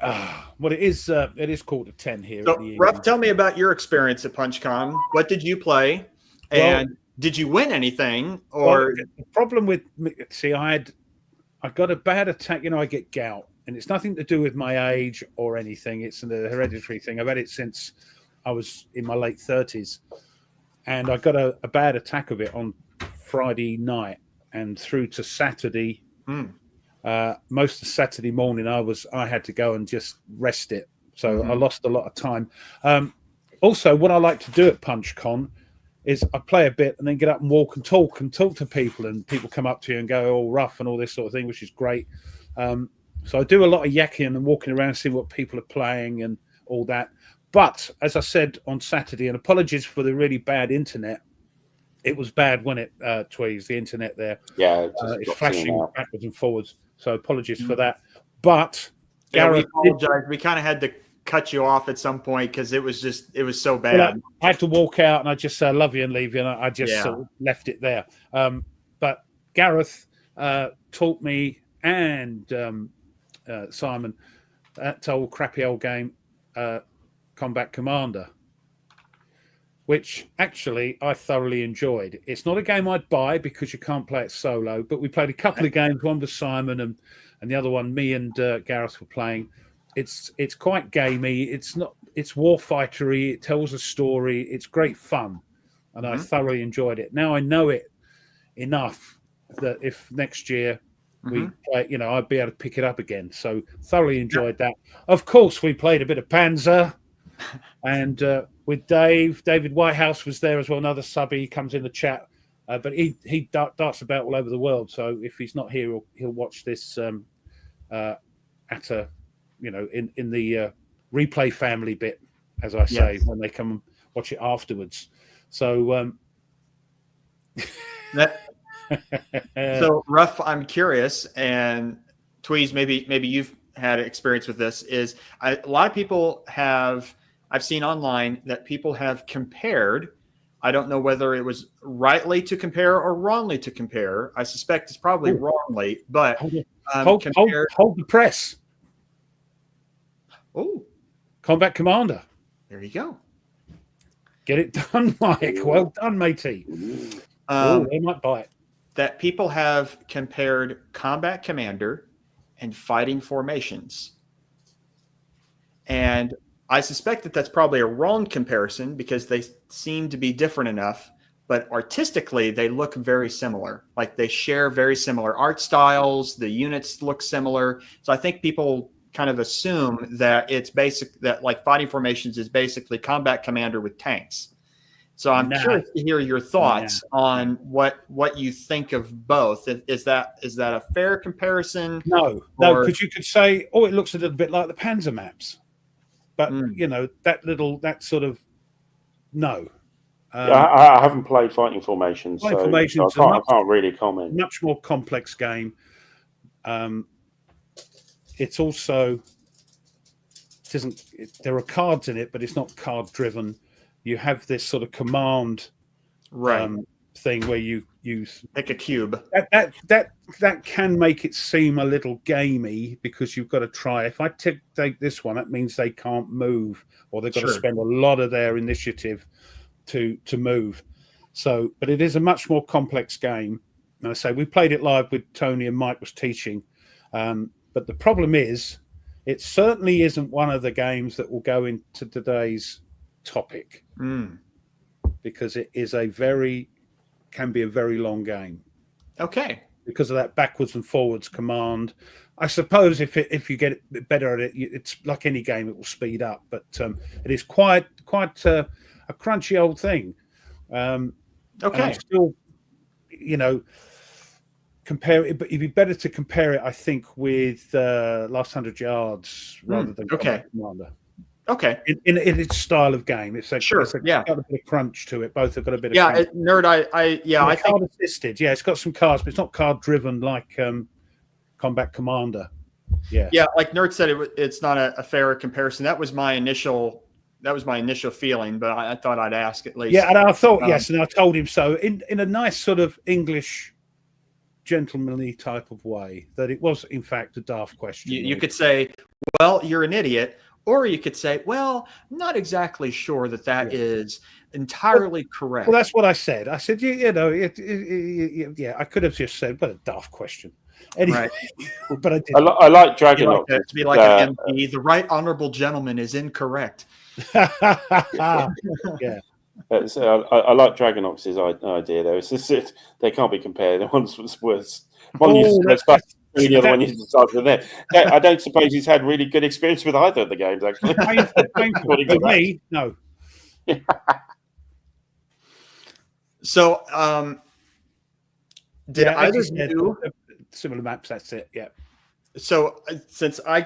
B: Well, it is 10:15 here.
A: So, Ref, tell me about your experience at PunchCon. What did you play? And did you win anything? Or
B: the problem with I got a bad attack. I get gout, and it's nothing to do with my age or anything. It's a hereditary thing. I've had it since I was in my late 30s, and I got a bad attack of it on Friday night and through to Saturday. Most of Saturday morning, I had to go and just rest it. So I lost a lot of time. Also, what I like to do at PunchCon is I play a bit and then get up and walk and talk to people, and people come up to you and go all rough and all this sort of thing, which is great. So I do a lot of yakking and walking around, seeing what people are playing and all that. But as I said on Saturday, and apologies for the really bad internet, it was bad when it Tweez, the internet there.
C: Yeah,
B: it's flashing backwards and forwards. So apologies for that. But
A: Gareth, we apologize. We kind of had to cut you off at some point because it was so bad.
B: Well, I had to walk out and I just say I love you and leave you, and I just sort of left it there. But Gareth taught me and Simon that old crappy old game, Combat Commander, which actually I thoroughly enjoyed. It's not a game I'd buy because you can't play it solo, but we played a couple of games. One with Simon and the other one me and Gareth were playing. It's quite gamey. It's warfightery. It tells a story. It's great fun, and I thoroughly enjoyed it. Now I know it enough that if next year we play, I'd be able to pick it up again. So thoroughly enjoyed that. Of course, we played a bit of Panzer, and with David Whitehouse was there as well. Another subby, he comes in the chat, but he darts about all over the world. So if he's not here, he'll watch this at a in the replay family bit, as I say, when they come and watch it afterwards. So
A: so Ruff, I'm curious, and Tweez, maybe you've had experience with this. A lot of people I've seen online that people have compared. I don't know whether it was rightly to compare or wrongly to compare. I suspect it's probably wrongly, but
B: hold the press.
A: Oh,
B: Combat Commander.
A: There you go.
B: Get it done, Mike. Well done, matey. They might buy it.
A: That people have compared Combat Commander and Fighting Formations. And I suspect that that's probably a wrong comparison because they seem to be different enough, but artistically they look very similar. Like they share very similar art styles. The units look similar. So I think people kind of assume that it's like Fighting Formations is basically Combat Commander with tanks. So I'm curious to hear your thoughts on what you think of both. Is that a fair comparison?
B: No, because you could say, it looks a little bit like the Panzer maps, but that sort of no.
C: I haven't played Fighting Formations, so I can't really comment.
B: Much more complex game. It's also there are cards in it, but it's not card driven. You have this sort of command thing where you
A: pick a cube.
B: That can make it seem a little gamey because you've got to try. If I take this one, that means they can't move, or they've got to spend a lot of their initiative to move. So, but it is a much more complex game. And I say we played it live with Tony and Mike was teaching. But the problem is, it certainly isn't one of the games that will go into today's topic because it is can be a very long game.
A: Okay.
B: Because of that backwards and forwards command. I suppose if you get better at it, it's like any game, it will speed up. But it is quite a crunchy old thing.
A: Okay.
B: Still, compare it, but it'd be better to compare it, I think, with Last 100 Yards rather than Commander.
A: Okay.
B: In its style of game, it's got a bit of crunch to it. Both have got a bit of crunch.
A: I think
B: card assisted. Yeah, it's got some cards, but it's not card driven like Combat Commander. Yeah,
A: like Nerd said, it's not a fair comparison. That was my initial feeling, but I thought I'd ask at least.
B: Yeah, and I thought yes, and I told him so in a nice sort of English, gentlemanly type of way that it was in fact a daft question.
A: You could say, well, you're an idiot, or you could say, well, I'm not exactly sure that is entirely correct.
B: Well, that's what I said. I said, I could have just said, what a daft question. Anyway, but I did.
C: I like Dragon
A: to be like an MP. The right honourable gentleman is incorrect.
B: Yeah.
C: I like Dragonox's idea, though. It's just they can't be compared. One's worse. One uses the other one uses there. I don't suppose he's had really good experience with either of the games, actually.
B: Painful. With me, no.
A: So, did either of you
B: similar maps? That's it. Yeah.
A: So, since I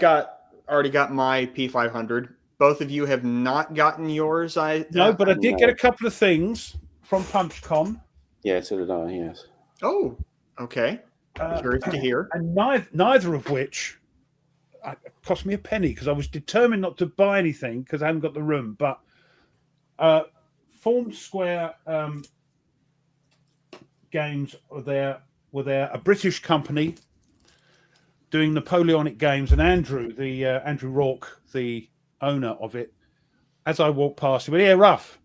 A: already got my P500. Both of you have not gotten yours.
B: No, but I did get a couple of things from PunchCon.
C: Yeah, so did I. Yes.
A: Oh, okay. Curious to hear.
B: And neither of which cost me a penny because I was determined not to buy anything because I haven't got the room. But Form Square Games were there. A British company doing Napoleonic games, and Andrew Rourke, the owner of it, as I walked past him, "Yeah, Ruff,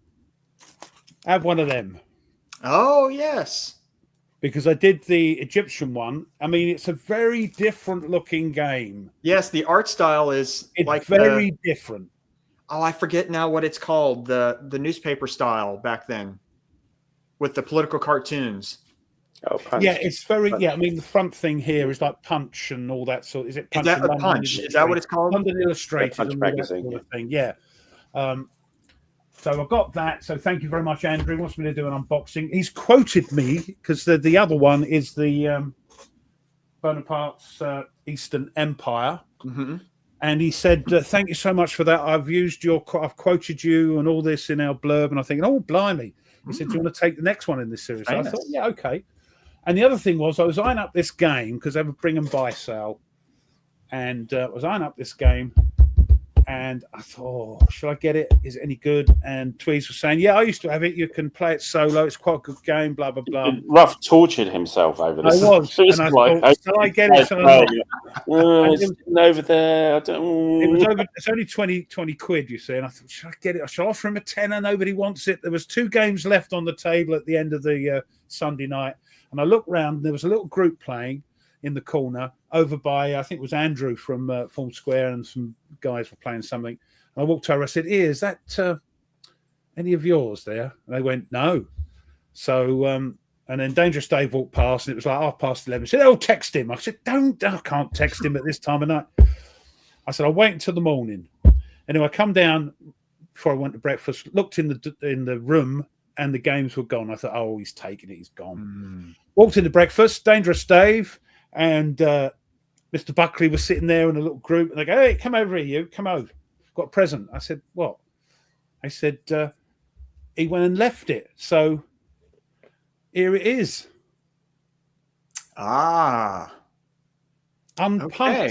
B: have one of them."
A: Oh yes,
B: because I did the Egyptian one. I mean, it's a very different looking game.
A: Yes, the art style is
B: very different.
A: Oh, I forget now what it's called. The newspaper style back then, with the political cartoons.
C: Oh, Punch.
B: Yeah, it's very. Punch. Yeah, I mean, the front thing here is like Punch and all that sort. Is it Punch?
A: Is that a Punch? Is that what it's called?
B: London Illustrated
C: Punch
B: and all that
C: magazine,
B: sort of thing. Yeah. So I got that. So thank you very much, Andrew. He wants me to do an unboxing. He's quoted me because the other one is the Bonaparte's Eastern Empire, and he said, "Thank you so much for that. I've quoted you and all this in our blurb." And I'm thinking, "Oh, blimey!" He said, "Do you want to take the next one in this series?" So I thought, "Yeah, okay." And the other thing was, I was eyeing up this game because they have a bring and buy sale, and I was eyeing up this game, and I thought, "Oh, should I get it? Is it any good?" And Tweez was saying, "Yeah, I used to have it. You can play it solo. It's quite a good game." Blah blah blah.
C: Ruff tortured himself over this.
B: I was, and I thought, "Shall I get it?"
C: It's over there. I don't.
B: It was over. It's only 20 quid, you see. And I thought, "Should I get it? Shall I offer him a tenner? Nobody wants it." There was 2 games left on the table at the end of the Sunday night. And I looked round, and there was a little group playing in the corner over by, I think it was Andrew from Form Square, and some guys were playing something. And I walked over, I said, "Is that any of yours there?" And they went, "No." So, and then Dangerous Dave walked past, and it was like 11:30. He said, "Oh, text him." I said, I can't text him at this time of night. I said, "I'll wait until the morning." Anyway, I come down before I went to breakfast, looked in the room, and the games were gone. I thought, oh, he's taken it. He's gone. Walked into breakfast, Dangerous Dave, and Mr. Buckley was sitting there in a little group. And they go, hey, come over here, you. Come over. Got a present. I said, what? I said, he went and left it. So here it is.
A: Ah.
B: Unpunched.
A: Okay.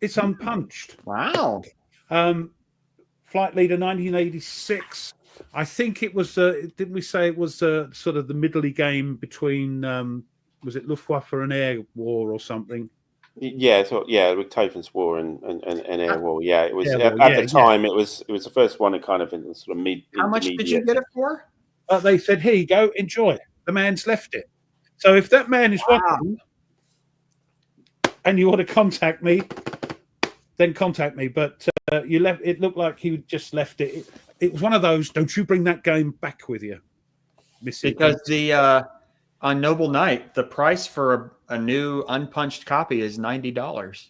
B: It's unpunched.
A: Wow.
B: Flight Leader 1986. I think it was, didn't we say it was sort of the middly game between, was it Luftwaffe and Air War or something?
C: Yeah, so with Tophan's War and Air War. Yeah, it was at the time. It was the first one, kind of in the sort of mid.
A: How much did you get it for?
B: They said, "Here you go, enjoy." The man's left it. So if that man is watching, and you want to contact me, then contact me. But you left. It looked like you just left it. It was one of those. Don't you bring that game back with you, Missy?
A: Because the on Noble Knight, the price for a new unpunched copy is $90.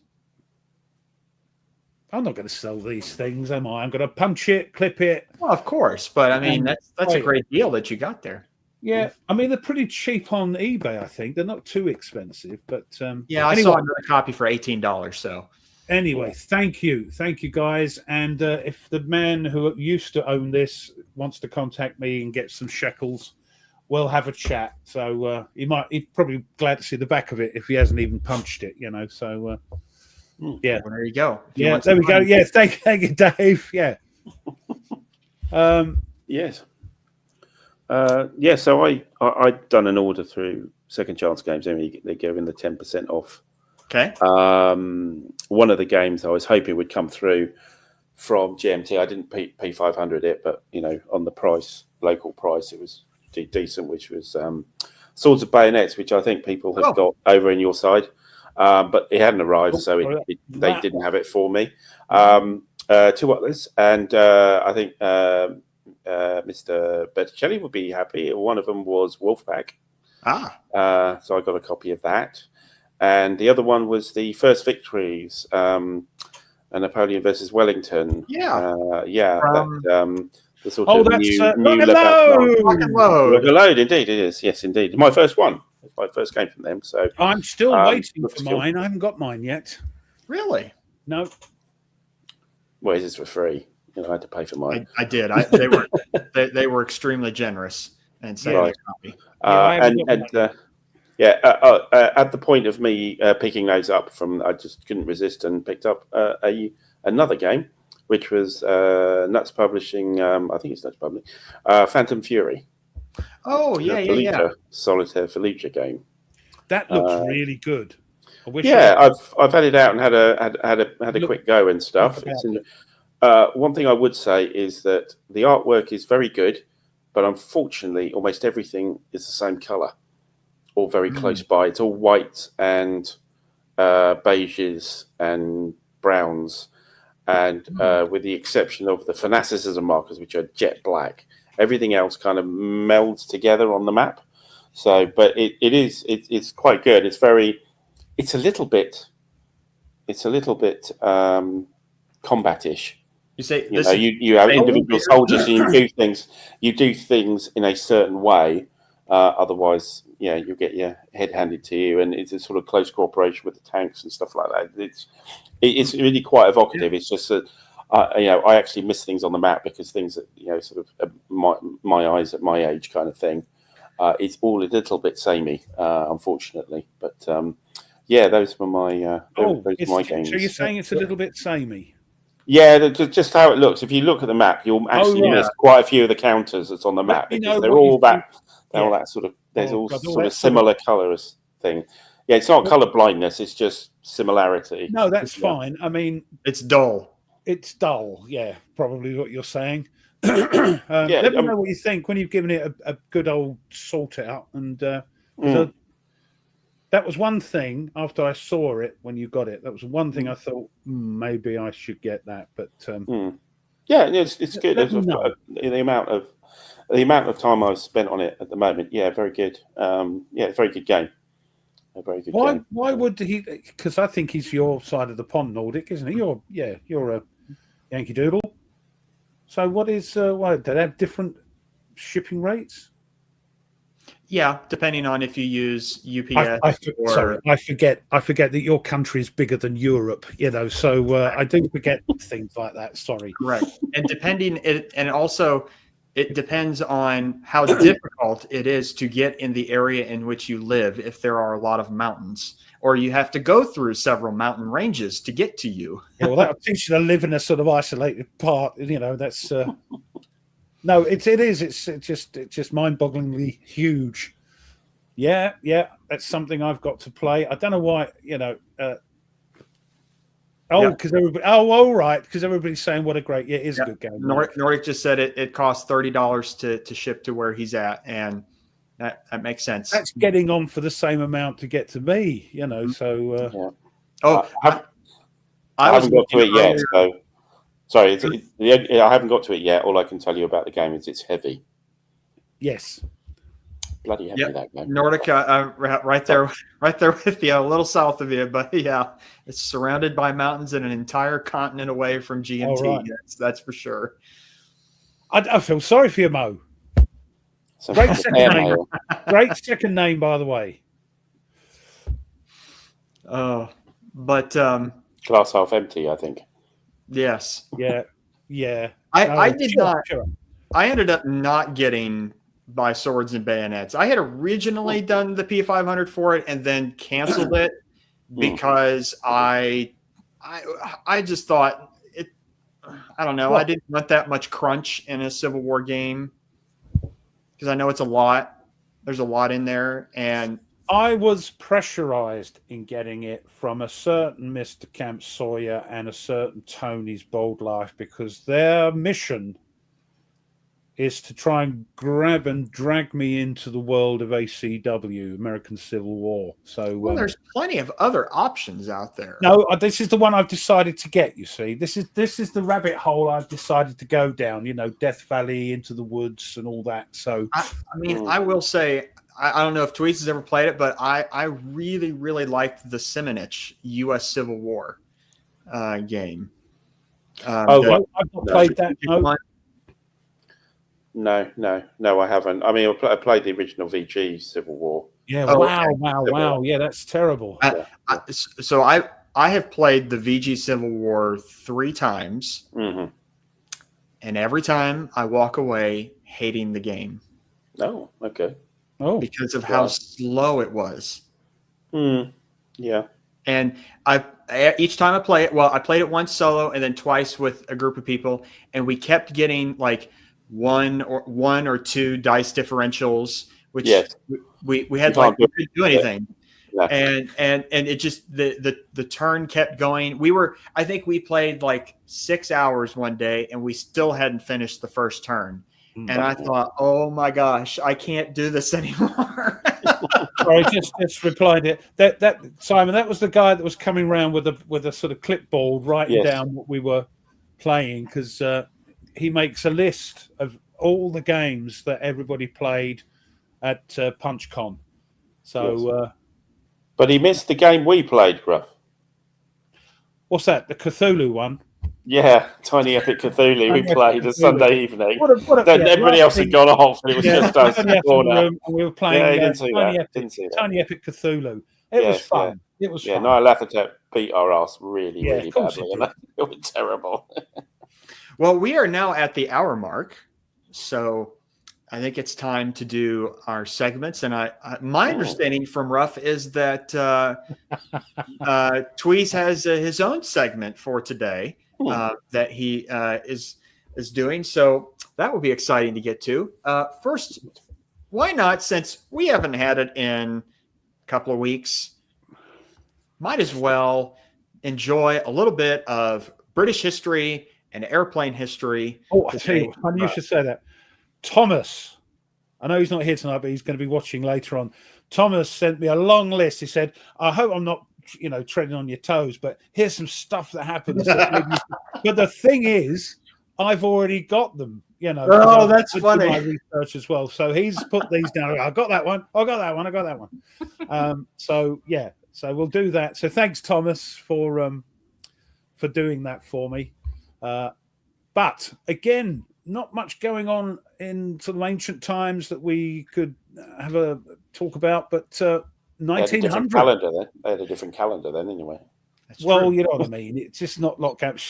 B: I'm not going to sell these things, am I? I'm going to punch it, clip it.
A: Well, of course, but I mean that's a great deal that you got there.
B: Yeah, I mean they're pretty cheap on eBay. I think they're not too expensive, but
A: yeah, I saw another copy for $18. So
B: anyway, thank you guys. And if the man who used to own this wants to contact me and get some shekels, we'll have a chat. So he's probably glad to see the back of it if he hasn't even punched it, you know. So yeah,
A: well, there you go.
B: Yeah, there we go. Yeah, thank you, Dave. Yeah.
C: Yes. Yeah. So I'd done an order through Second Chance Games. They gave in the 10% off.
A: Okay.
C: One of the games I was hoping would come through from GMT. I didn't P500 it, but on the local price, it was decent, which was Swords of Bayonets, which I think people have got over in your side, but it hadn't arrived, so they didn't have it for me. Two others, and I think Mr. Berticelli would be happy. One of them was Wolfpack. So I got a copy of that, and the other one was the First Victories, Napoleon versus Wellington. The sort of new
A: Lock and Load.
C: Indeed, it is. Yes, indeed. My first one. It's my first game from them. So
B: I'm still waiting for mine. I haven't got mine yet.
A: Really?
B: No.
C: Well, it's for free. I had to pay for mine.
A: I did. They were extremely generous and sent me a copy.
C: At the point of me picking those up I just couldn't resist and picked up another game, which was Nuts Publishing. I think it's Nuts Publishing. Phantom Fury.
A: Oh yeah.
C: Solitaire Fallujah game.
B: That looks really good.
C: I've had it out and had a quick go and stuff. One thing I would say is that the artwork is very good, but unfortunately, almost everything is the same color, or very close by. It's all white and beiges and browns. And with the exception of the fanaticism markers, which are jet black, everything else kind of melds together on the map. So, but it's quite good. It's a little bit combat-ish.
A: You say
C: you have individual soldiers and you do things in a certain way. Otherwise, you get your head handed to you, and it's a sort of close cooperation with the tanks and stuff like that. It's really quite evocative. It's just that I actually miss things on the map because things that sort of my eyes at my age kind of thing. It's all a little bit samey, unfortunately. But those were my my games.
B: So you're saying it's a little bit samey?
C: Yeah, just how it looks. If you look at the map, you'll actually miss quite a few of the counters that's on the map because they're all that sort of. There's all sort of similar colours thing. Yeah, it's not colour blindness. It's just similarity.
B: No, that's fine. I mean,
A: it's dull.
B: It's dull. Yeah, probably what you're saying. Let me know what you think when you've given it a good old sort out. And that was one thing after I saw it when you got it. That was one thing I thought maybe I should get that. But
C: it's good. The amount of time I've spent on it at the moment, very good. Very good game. A very good game.
B: Why would he? Because I think he's your side of the pond, Nordic, isn't he? You're a Yankee Doodle. So what is? Why do they have different shipping rates?
A: Yeah, depending on if you use UPS
B: Sorry, I forget that your country is bigger than Europe, so I do forget things like that. Sorry.
A: Correct. And also it depends on how difficult it is to get in the area in which you live. If there are a lot of mountains, or you have to go through several mountain ranges to get to you.
B: Yeah, well, that'll teach you to live in a sort of isolated part. That's no, it is. It's just mind-bogglingly huge. Yeah, that's something I've got to play. I don't know why, because everybody. Oh, all right, because everybody's saying what a great. Yeah, it is a good game.
A: Nordic just said it costs $30 to ship to where he's at, and that makes sense.
B: That's getting on for the same amount to get to me, So.
C: Oh, I haven't got to it yet. So, sorry, I haven't got to it yet. All I can tell you about the game is it's heavy.
B: Yes.
C: Bloody heavy that game.
A: Nordic, right there with you, a little south of you, but yeah, it's surrounded by mountains and an entire continent away from GMT.
B: Right.
A: That's for sure.
B: I feel sorry for you, Mo. Great second name. Great second name, by the way.
A: But
C: glass half empty, I think.
A: Yes.
B: Yeah.
A: I did not. Sure. I ended up not getting by Swords and Bayonets. I had originally done the P500 for it and then canceled it because I just thought it. I don't know. Well, I didn't want that much crunch in a Civil War game because I know it's a lot. There's a lot in there, and
B: I was pressurized in getting it from a certain Mr. Camp Sawyer and a certain Tony's Bold Life because their mission is to try and grab and drag me into the world of ACW, American Civil War. So,
A: there's plenty of other options out there.
B: No, this is the one I've decided to get. You see, this is the rabbit hole I've decided to go down. Death Valley, Into the Woods, and all that. So,
A: I will say, I don't know if Tweez has ever played it, but I really, really liked the Simonich U.S. Civil War game.
B: I've not played that.
C: No, I haven't. I mean, I played the original VG Civil War.
B: Yeah, wow. Yeah, that's terrible.
A: So I have played the VG Civil War 3 times, and every time I walk away hating the game.
C: Oh, okay.
B: Oh,
A: because of how slow it was.
C: Yeah.
A: And each time I play it, I played it once solo and then twice with a group of people, and we kept getting like one or two dice differentials, which we had we couldn't do anything. Yeah. And it just the turn kept going. I think we played like 6 hours one day and we still hadn't finished the first turn. And I thought, oh my gosh, I can't do this anymore.
B: Sorry, just replied it. That Simon, that was the guy that was coming around with a sort of clipboard writing down what we were playing because he makes a list of all the games that everybody played at PunchCon. So,
C: but he missed the game we played, Gruff.
B: What's that? The Cthulhu one?
C: Yeah, Tiny Epic Cthulhu. We played a Sunday evening. Everybody else had gone off, and it was just us.
B: And we were playing
C: Tiny
B: Epic Cthulhu. It was fun. It was fun.
C: Yeah, no, Lafayette beat our ass really badly. And it was terrible.
A: Well, we are now at the hour mark, so I think it's time to do our segments. And my understanding from Ruff is that Tweez has his own segment for today that he is doing. So that will be exciting to get to. First, why not? Since we haven't had it in a couple of weeks, might as well enjoy a little bit of British history and airplane history.
B: Oh, I tell you, funny you should say that. Thomas, I know he's not here tonight, but he's going to be watching later on. Thomas sent me a long list. He said, I hope I'm not, treading on your toes, but here's some stuff that happens. But the thing is, I've already got them,
A: Oh, that's funny.
B: My research as well. So he's put these down. I got that one. I got that one. So we'll do that. So thanks, Thomas, for doing that for me. But again, not much going on in sort of ancient times that we could have a talk about, but 1900.
C: They had a different calendar then, anyway.
B: Well, you know what I mean. It's just not lockdown.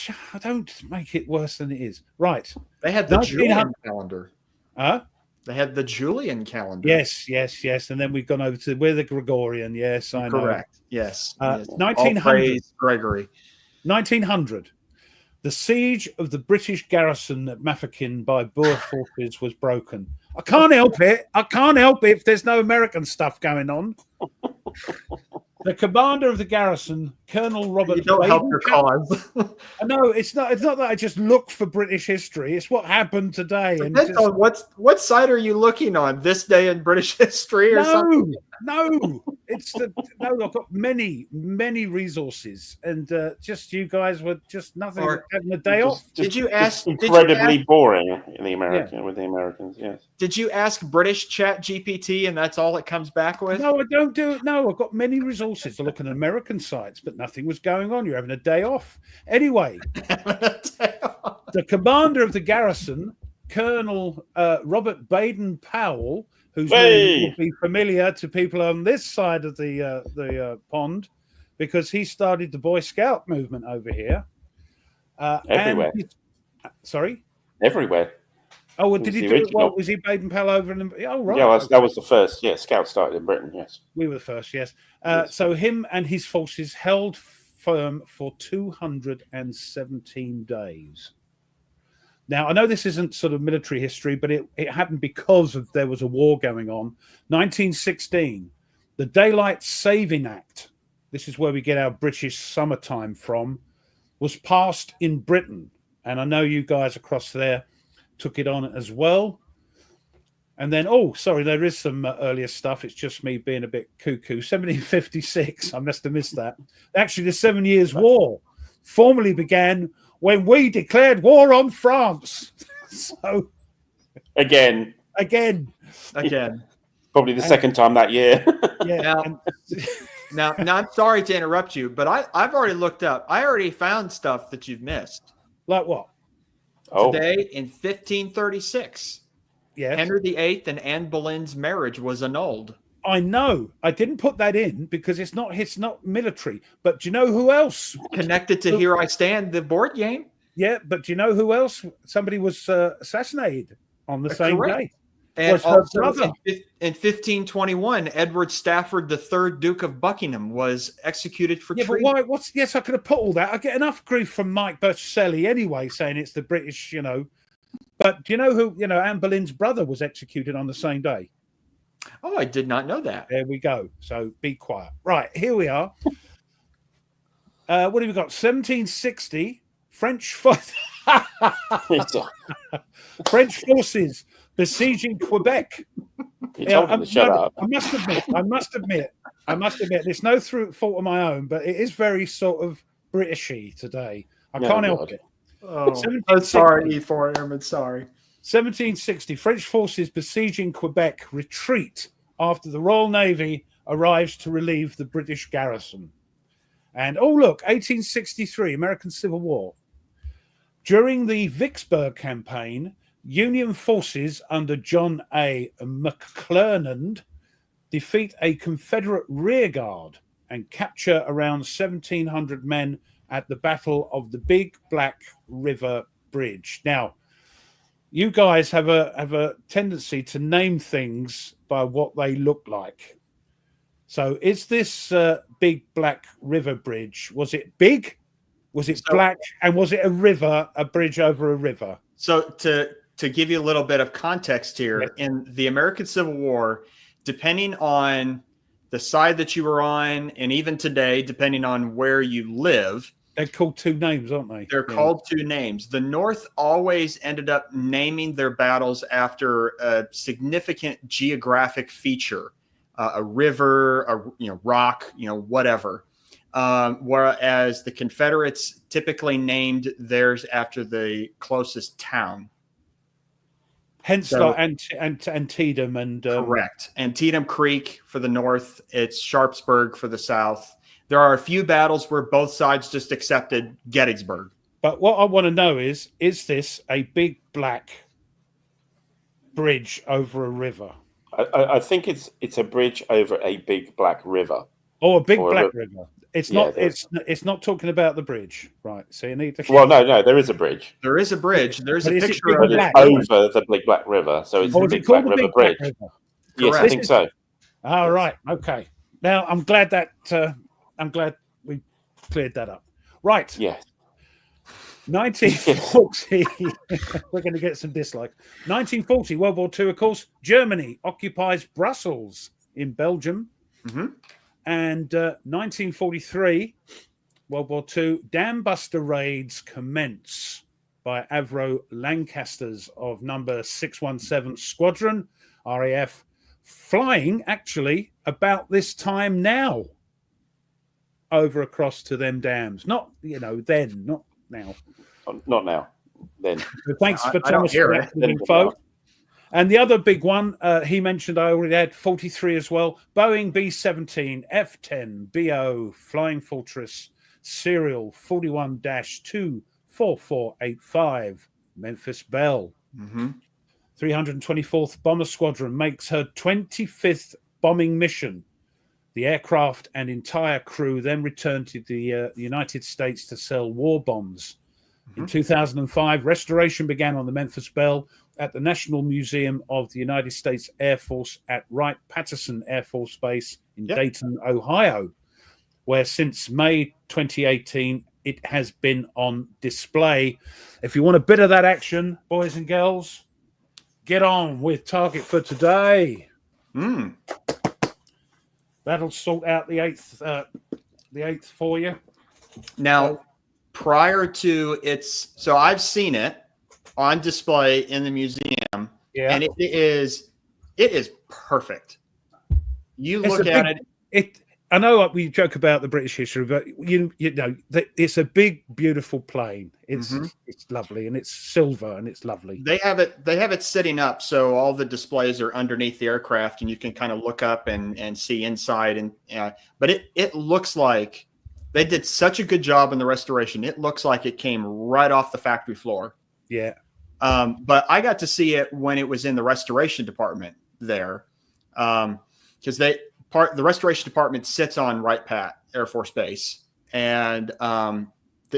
B: Don't make it worse than it is. Right.
A: They had the Julian calendar.
B: Huh?
A: They had the Julian calendar.
B: Yes. And then we've gone over to the Gregorian. Yes, I know.
A: Correct. Yes.
B: 1900.
A: Gregory.
B: 1900. The siege of the British garrison at Mafeking by Boer forces was broken. I can't help it. If there's no American stuff going on. The commander of the garrison, Colonel Robert.
A: You don't help your cause.
B: No, it's not that I just look for British history. It's what happened today. And
A: what side are you looking on? This day in British history, or something?
B: No. I've got many resources, and just you guys were just nothing, having a day off.
A: Did you ask?
C: Incredibly boring in the with the Americans. Yes.
A: Did you ask British Chat GPT, and that's all it comes back with?
B: No, I don't do it. No, I've got many resources to look at American sites, but nothing was going on. You're having a day off. Anyway, the commander of the garrison, Colonel Robert Baden-Powell, whose name will be familiar to people on this side of the pond, because he started the Boy Scout movement over here.
C: Everywhere.
B: Sorry?
C: Everywhere.
B: Oh, well, did he do it? Well, was he Baden-Powell over in the... Oh, right.
C: Yeah, that was the first. Yeah, Scout started in Britain, yes.
B: We were the first, yes. So him and his forces held firm for 217 days. Now, I know this isn't sort of military history, but it happened because there was a war going on. 1916, the Daylight Saving Act, this is where we get our British summertime from, was passed in Britain. And I know you guys across there took it on as well. And then, there is some earlier stuff. It's just me being a bit cuckoo. 1756, I must have missed that. Actually, the 7 Years' War formally began when we declared war on France. So
C: again, probably the second time that year.
A: Yeah. Now, I'm sorry to interrupt you, but I've already looked up. I already found stuff that you've missed.
B: Like what?
A: Today in 1536,
B: yes,
A: Henry VIII and Anne Boleyn's marriage was annulled.
B: I know. I didn't put that in because it's not military. But do you know who else?
A: Connected to Here I Stand, the board game.
B: Yeah, but do you know who else? Somebody was assassinated on the same day.
A: And also in 1521, Edward Stafford III, Duke of Buckingham, was executed for treason.
B: But why? Yes, I could have put all that. I get enough grief from Mike Berticelli anyway, saying it's the British, But do you know who, Anne Boleyn's brother was executed on the same day?
A: Oh, I did not know that.
B: There we go. So be quiet. Right, here we are. What have we got? 1760, French forces besieging Quebec.
C: You told him to shut up.
B: I must admit, it's no fault of my own, but it is very sort of Britishy today. I can't help it.
A: Oh, I'm sorry, E4 Airman, sorry.
B: 1760, French forces besieging Quebec retreat after the Royal Navy arrives to relieve the British garrison. And, 1863, American Civil War. During the Vicksburg campaign, Union forces under John A. McClernand defeat a Confederate rearguard and capture around 1,700 men at the Battle of the Big Black River Bridge. Now, you guys have a tendency to name things by what they look like. So is this Big Black River Bridge, was it big? Was it black? And was it a bridge over a river?
A: So to give you a little bit of context here, yes. In the American Civil War, depending on the side that you were on, and even today, depending on where you live,
B: they're called two names, aren't they?
A: They're called two names. The North always ended up naming their battles after a significant geographic feature, a river, a rock, whatever. Whereas the Confederates typically named theirs after the closest town.
B: Hence, Antietam and
A: correct. Antietam Creek for the north. It's Sharpsburg for the south. There are a few battles where both sides just accepted Gettysburg.
B: But what I want to know is this a big black bridge over a river.
C: I think it's a bridge over a big black river.
B: Oh, a big black river. It's not.
C: Yeah,
B: It's not talking about the bridge, right? So you need to.
C: Well, no, there is a bridge.
A: There is a bridge. There's a
B: But is it
A: picture
B: big
A: of
B: and
A: it.
B: black?
C: Over the Big Black River, so it's
B: Oh,
C: the
B: is it
C: Big Black
B: called the
C: River
B: Big Black
C: Bridge.
B: River?
C: Yes, I
A: Correct.
C: think so.
B: All right. Okay. Now I'm glad that I'm glad we cleared that up. Right.
C: Yes.
B: 1940. We're going to get some dislikes. 1940, World War II, of course. Germany occupies Brussels in Belgium.
A: Mm-hmm.
B: And 1943, World War II, dam buster raids commence by Avro Lancasters of number 617 Squadron, RAF, flying actually about this time now over across to them dams. Not, then, not now.
C: Not now. Then.
B: So thanks for
A: I don't
B: Thomas
A: hear
B: for
A: it.
B: that info. And the other big one he mentioned, I already had 43 as well. Boeing B-17, F-10, BO, Flying Fortress, serial 41-24485, Memphis Belle.
A: Mm-hmm.
B: 324th Bomber Squadron makes her 25th bombing mission. The aircraft and entire crew then returned to the United States to sell war bombs. Mm-hmm. In 2005, restoration began on the Memphis Belle at the National Museum of the United States Air Force at Wright-Patterson Air Force Base in Dayton, Ohio, where since May 2018, it has been on display. If you want a bit of that action, boys and girls, get on with Target for today. That'll sort out the eighth for you.
A: Now, prior to so I've seen it on display in the museum, and it is perfect. You look at it.
B: I know we joke about the British history, but you know it's a big, beautiful plane. It's lovely, and it's silver, and it's lovely.
A: They have it sitting up, so all the displays are underneath the aircraft, and you can kind of look up and see inside. And but it looks like they did such a good job in the restoration. It looks like it came right off the factory floor.
B: Yeah.
A: But I got to see it when it was in the restoration department there, because the restoration department sits on Wright-Patt Air Force Base, and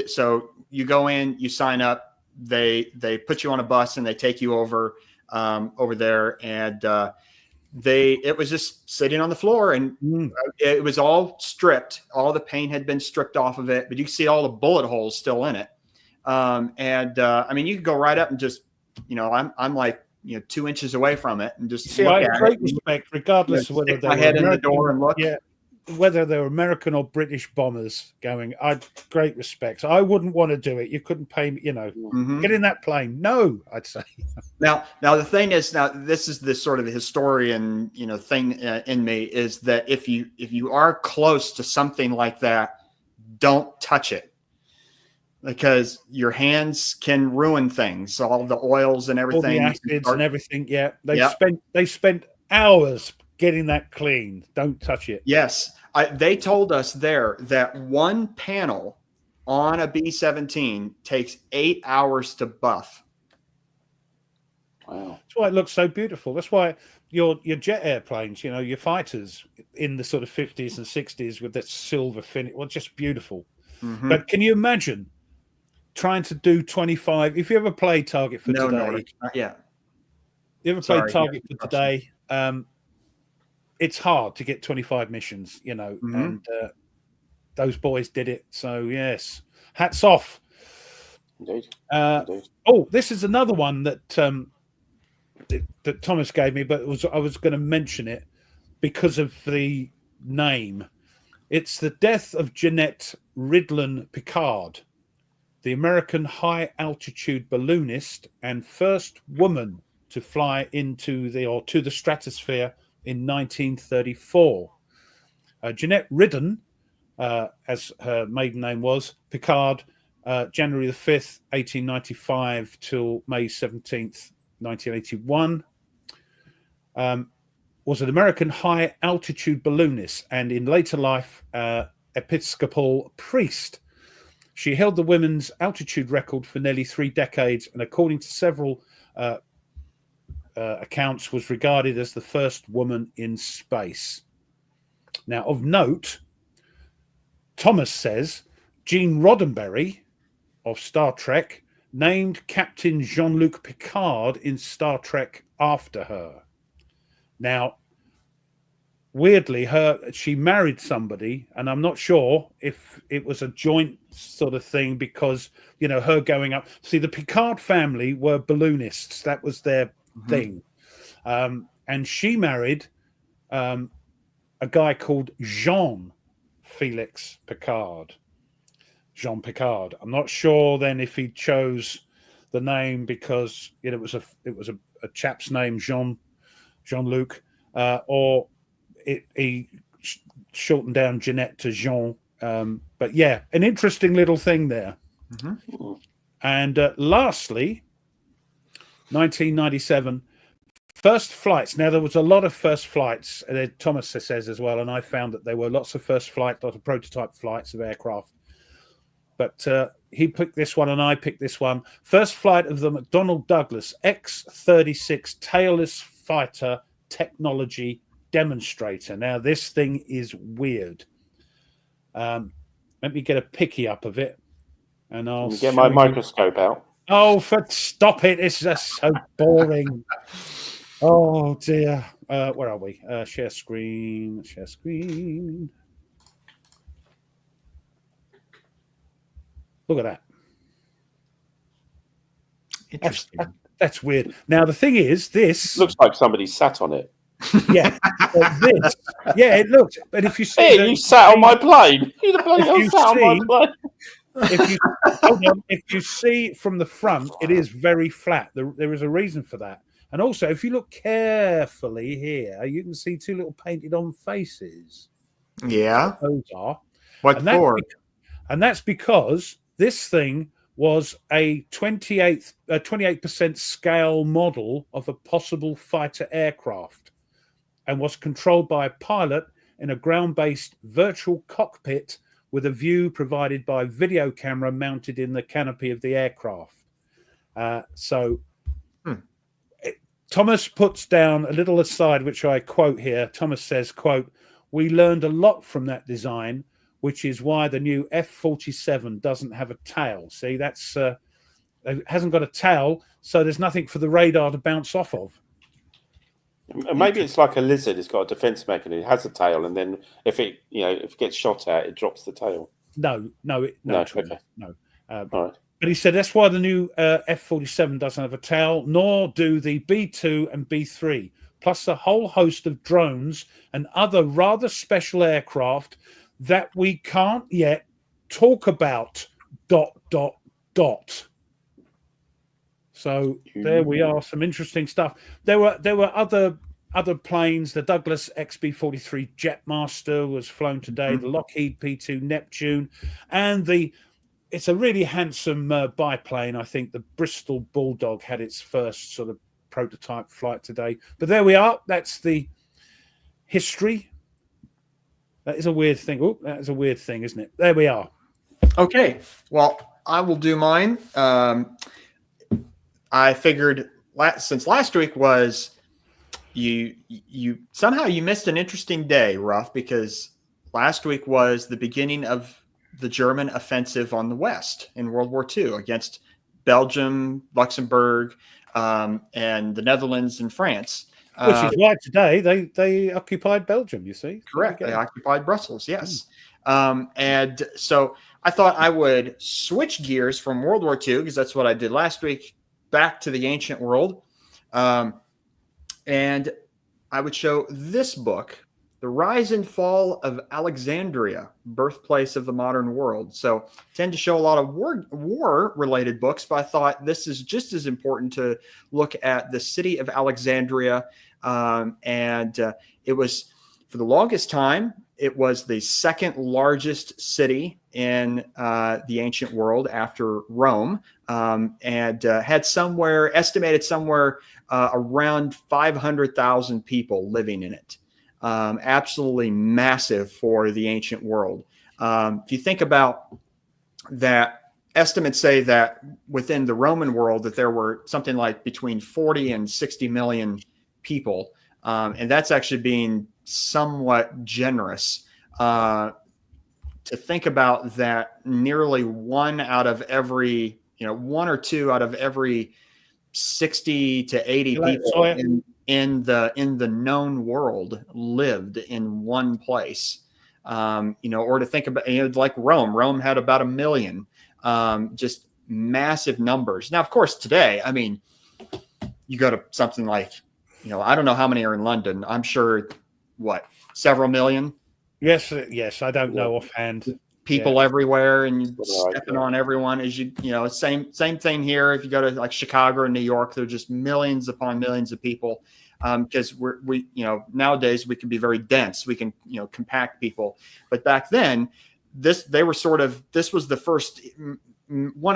A: so you go in, you sign up, they put you on a bus and they take you over there, and it was just sitting on the floor, and it was all stripped. All the paint had been stripped off of it, but you can see all the bullet holes still in it. I mean, you could go right up and just, I'm like, 2 inches away from it and just
B: I have great respect, regardless of whether they're
A: head in the door and look.
B: Yeah, whether they're American or British bombers going. I great respect. So I wouldn't want to do it. You couldn't pay me, get in that plane. No, I'd say. Now
A: the thing is, this is the sort of historian, thing in me, is that if you are close to something like that, don't touch it, because your hands can ruin things, all the oils and everything,
B: all the acids and everything. Yeah, they spent hours getting that clean. Don't touch it.
A: Yes, they told us there that one panel on a B-17 takes 8 hours to buff.
B: Wow, that's why it looks so beautiful. That's why your jet airplanes, your fighters in the sort of 50s and 60s with that silver finish, just beautiful. Mm-hmm. But can you imagine trying to do 25? If you ever play Target for today,
A: not yet.
B: You ever played Target for today? It's hard to get 25 missions, and those boys did it. So yes, hats off.
C: Indeed.
B: Oh, this is another one that that Thomas gave me, but I was going to mention it because of the name. It's the death of Jeanette Ridlon Picard, the American high-altitude balloonist and first woman to fly to the stratosphere in 1934. Jeanette Ridlon, as her maiden name was, Picard, January the 5th, 1895 till May 17th, 1981, was an American high-altitude balloonist and in later life Episcopal priest. She held the women's altitude record for nearly 3 decades, and according to several accounts, was regarded as the first woman in space. Now, of note, Thomas says Gene Roddenberry of Star Trek named Captain Jean-Luc Picard in Star Trek after her. Now, weirdly, she married somebody, and I'm not sure if it was a joint sort of thing because, her going up. See, the Picard family were balloonists. That was their thing. And she married a guy called Jean Felix Picard. Jean Picard. I'm not sure then if he chose the name because it was a chap's name, Jean-Luc, or he shortened down Jeanette to Jean. But yeah, an interesting little thing there. And lastly, 1997, first flights. Now, there was a lot of first flights, Thomas says as well, and I found that there were lots of first flight, lot of prototype flights of aircraft. But he picked this one and I picked this one. First flight of the McDonnell Douglas X-36 tailless fighter technology demonstrator. Now, this thing is weird. Let me get a picky up of it. And I'll
C: get my microscope out.
B: Oh, stop it. It's just so boring. Oh, dear. Where are we? Share screen. Share screen. Look at that.
A: Interesting.
B: That's weird. Now, the thing is, this
C: looks like somebody sat on it.
B: Yeah. It looks. But if you see.
C: Hey, you sat on my plane. You the bloody hell sat on my plane.
B: If you see from the front, it is very flat. There is a reason for that. And also, if you look carefully here, you can see two little painted on faces.
A: Yeah.
B: Those are.
A: What for?
B: And that's because this thing was a 28% scale model of a possible fighter aircraft and was controlled by a pilot in a ground-based virtual cockpit with a view provided by video camera mounted in the canopy of the aircraft. Thomas puts down a little aside, which I quote here. Thomas says, quote, "We learned a lot from that design, which is why the new F-47 doesn't have a tail." See, that's it hasn't got a tail, so there's nothing for the radar to bounce off of.
C: Maybe it's like a lizard. It's got a defense mechanism. It has a tail, and then if it gets shot at, it drops the tail.
B: No.
C: Okay.
B: No.
C: All right.
B: But he said that's why the new F-47 doesn't have a tail, nor do the B-2 and B-3, plus a whole host of drones and other rather special aircraft that we can't yet talk about. ... So there we are, some interesting stuff. There were other planes. The Douglas XB-43 Jetmaster was flown today. The Lockheed P-2 Neptune, and it's a really handsome biplane. I think the Bristol Bulldog had its first sort of prototype flight today. But there we are. That's the history. That is a weird thing. Oh, that is a weird thing, isn't it? There we are.
A: Okay. Well, I will do mine. I figured since last week was you somehow you missed an interesting day, Ruff, because last week was the beginning of the German offensive on the West in World War II against Belgium, Luxembourg, and the Netherlands and France.
B: Which is why today they occupied Belgium, you see.
A: Correct. They occupied Brussels, yes. And so I thought I would switch gears from World War II, because that's what I did last week, back to the ancient world. And I would show this book, The Rise and Fall of Alexandria, Birthplace of the Modern World. So I tend to show a lot of war-related books, but I thought this is just as important to look at the city of Alexandria. It was, for the longest time, it was the second largest city in the ancient world after Rome, and had estimated somewhere around 500,000 people living in it. Absolutely massive for the ancient world. If you think about that estimates say that within the Roman world that there were something like between 40 and 60 million people. And that's actually being somewhat generous. To think about that, nearly one or two out of every 60 to 80 people in the known world lived in one place. Or to think about, like Rome had about 1 million, just massive numbers. Now, of course, today, I mean, you go to something like, I don't know how many are in London. I'm sure, several million?
B: Yes. I don't know offhand.
A: People everywhere, and you're stepping on everyone as same thing here. If you go to like Chicago or New York, there are just millions upon millions of people. Because we nowadays we can be very dense. We can, compact people. But back then, this was one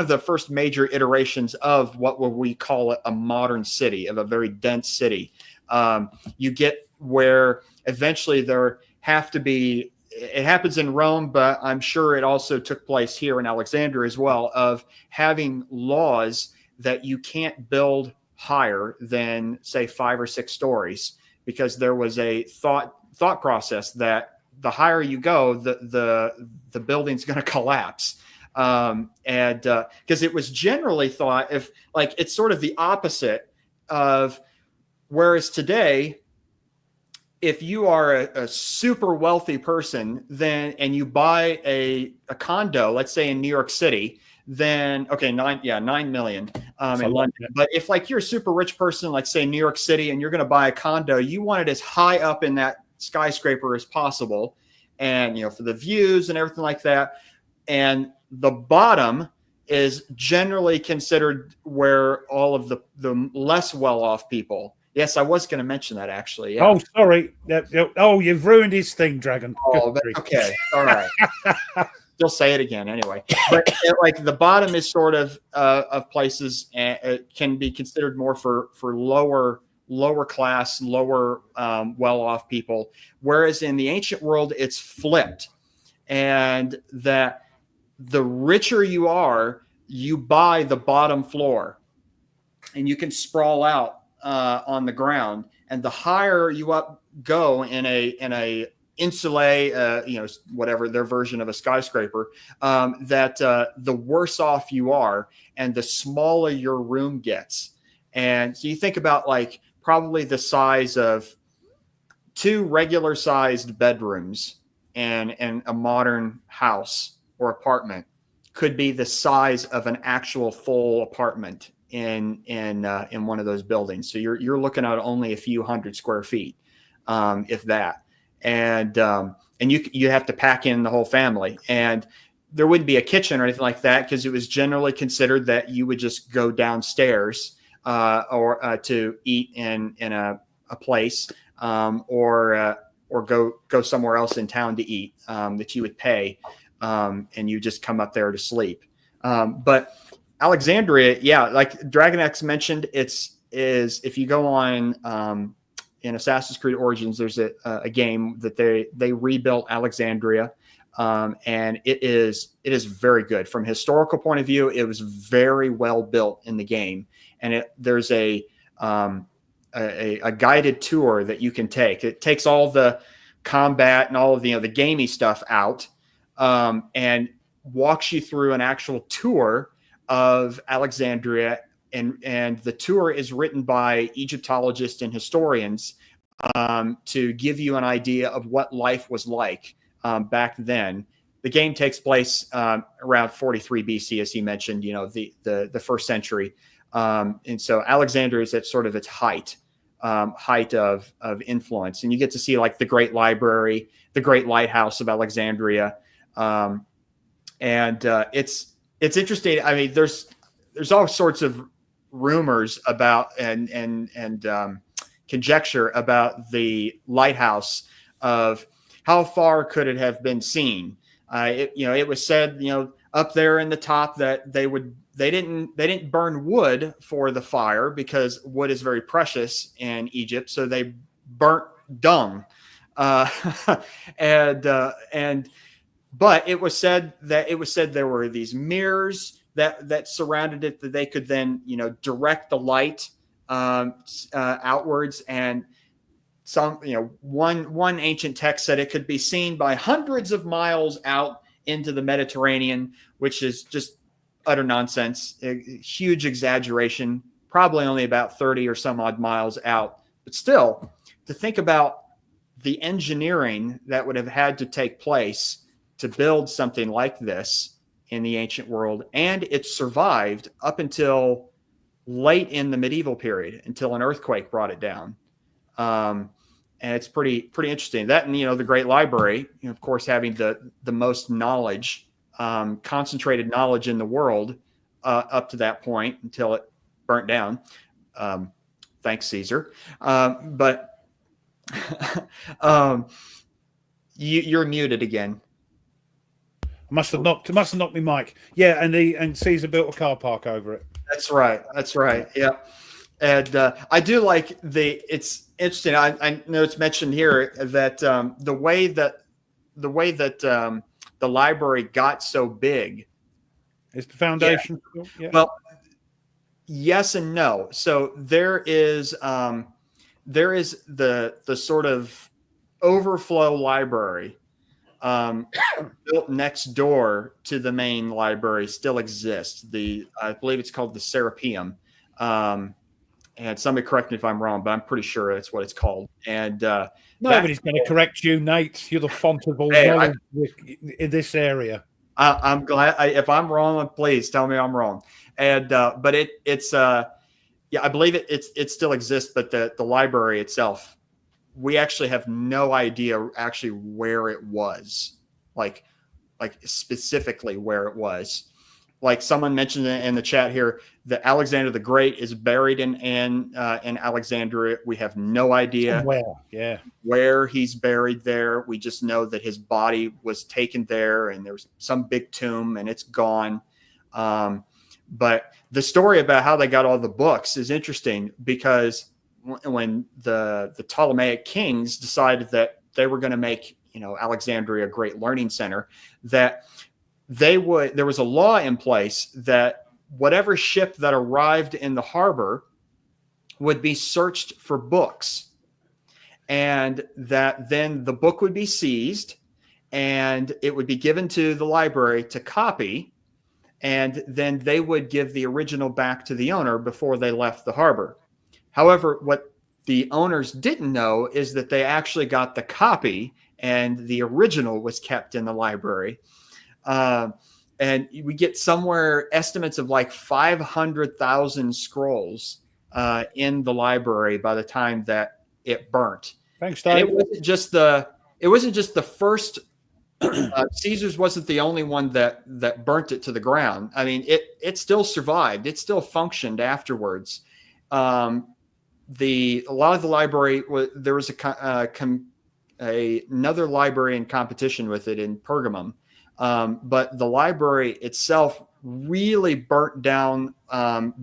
A: of the first major iterations of what we call a modern city, of a very dense city. You get where eventually there have to be, it happens in Rome, but I'm sure it also took place here in Alexandria as well, of having laws that you can't build higher than, say, 5 or 6 stories, because there was a thought process that the higher you go, the building's going to collapse. And because it was generally thought, it's sort of the opposite of, whereas today, if you are a super wealthy person, and you buy a condo, let's say in New York City, then 9 million in London. But if you're a super rich person, like say New York City, and you're going to buy a condo, you want it as high up in that skyscraper as possible, and for the views and everything like that. And the bottom is generally considered where all of the less well-off people. Yes, I was going to mention that, actually. Yeah.
B: Oh, sorry. Oh, you've ruined his thing, Dragon.
A: Oh, okay. All right. Still say it again anyway. But the bottom is sort of places can be considered more for lower class, lower well-off people. Whereas in the ancient world, it's flipped. And that the richer you are, you buy the bottom floor. And you can sprawl out on the ground, and the higher you go in a insulae, whatever their version of a skyscraper, that the worse off you are, and the smaller your room gets. And so you think about probably the size of 2 regular sized bedrooms and a modern house or apartment could be the size of an actual full apartment in one of those buildings. So you're looking at only a few hundred square feet, if that. And you have to pack in the whole family, and there wouldn't be a kitchen or anything like that, because it was generally considered that you would just go downstairs or to eat in a place, or go somewhere else in town to eat, that you would pay, and you just come up there to sleep. But Alexandria, like Dragon X mentioned, is if you go on in Assassin's Creed Origins, there's a game that they rebuilt Alexandria, and it is very good from a historical point of view. It was very well built in the game, and there's a guided tour that you can take. It takes all the combat and all of the gamey stuff out, and walks you through an actual tour of Alexandria, and the tour is written by Egyptologists and historians to give you an idea of what life was like back then. The game takes place around 43 BC, as he mentioned, the first century, and so Alexandria is at sort of its height of influence, and you get to see the Great Library, the Great Lighthouse of Alexandria, and it's interesting. I mean, there's all sorts of rumors about and conjecture about the lighthouse, of how far could it have been seen. It was said, up there in the top, that they didn't burn wood for the fire, because wood is very precious in Egypt, so they burnt dung, but it was said there were these mirrors that surrounded it that they could then, direct the light outwards. And some, one ancient text said it could be seen by hundreds of miles out into the Mediterranean, which is just utter nonsense, a huge exaggeration, probably only about 30 or some odd miles out. But still, to think about the engineering that would have had to take place to build something like this in the ancient world, and it survived up until late in the medieval period, until an earthquake brought it down. And it's pretty interesting. That, and the Great Library, of course, having the most knowledge, concentrated knowledge in the world up to that point until it burnt down. Thanks, Caesar. But you're muted again.
B: Must have knocked me mic. Yeah, and Caesar built a car park over it. That's
A: right. Yeah. And I do like it's interesting. I know it's mentioned here that the way that the library got so big
B: is the foundation.
A: Yeah. Yeah. Well, yes and no. So there is the sort of overflow library built next door to the main library still exists. I believe it's called the Serapeum. And somebody correct me if I'm wrong, but I'm pretty sure that's what it's called. And
B: nobody's going to correct you, Nate. You're the font of all knowledge in this area.
A: I'm glad. If I'm wrong, please tell me I'm wrong. And but it's I believe it still exists, but the library itself, we actually have no idea actually where it was, like specifically where it was. Like someone mentioned in the chat here, that Alexander the Great is buried in Alexandria. We have no idea where he's buried there. We just know that his body was taken there, and there's some big tomb, and it's gone. But the story about how they got all the books is interesting, because when the Ptolemaic kings decided that they were going to make Alexandria a great learning center, that there was a law in place that whatever ship that arrived in the harbor would be searched for books, and that then the book would be seized and it would be given to the library to copy, and then they would give the original back to the owner before they left the harbor. However, what the owners didn't know is that they actually got the copy and the original was kept in the library. And we get somewhere estimates of like 500,000 scrolls in the library by the time that it burnt.
B: Thanks, Dave.
A: And it wasn't just the first. Caesar's wasn't the only one that burnt it to the ground. I mean, it still survived. It still functioned afterwards. A lot of the library, there was another library in competition with it in Pergamum. But the library itself really burnt down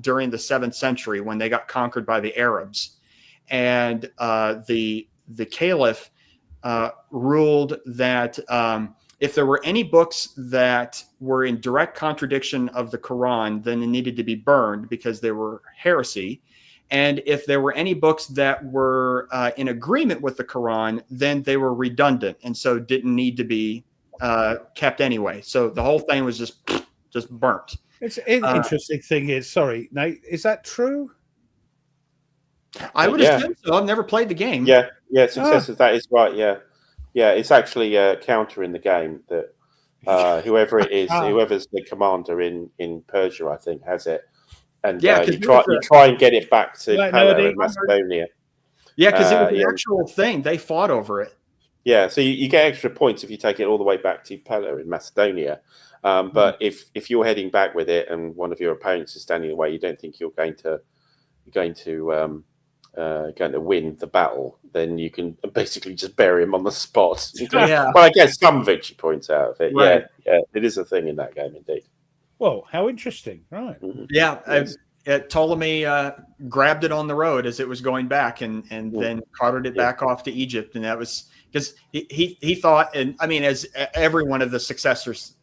A: during the 7th century when they got conquered by the Arabs. And the caliph ruled that if there were any books that were in direct contradiction of the Quran, then they needed to be burned because they were heresy. And if there were any books that were in agreement with the Quran, then they were redundant and so didn't need to be kept anyway. So the whole thing was just burnt.
B: It's an interesting thing is, sorry, Nate, is that true?
A: I would assume so. I've never played the game.
C: Yeah, success of that is right. Yeah, it's actually a counter in the game that whoever it is, whoever's the commander in Persia, I think, has it. And you try and get it back to Pella in Macedonia.
A: Yeah, because it was an actual thing. They fought over it.
C: Yeah, so you get extra points if you take it all the way back to Pella in Macedonia. But if you're heading back with it and one of your opponents is standing in the way, you don't think you're going to win the battle, then you can basically just bury him on the spot.
A: Yeah.
C: Well, I guess some victory points out of it.
A: Right.
C: Yeah, it is a thing in that game indeed.
B: Well, how interesting, right?
C: Mm-hmm.
A: Yeah, Ptolemy grabbed it on the road as it was going back, and then carted it back off to Egypt, and that was because he thought, and I mean, as every one of the successors,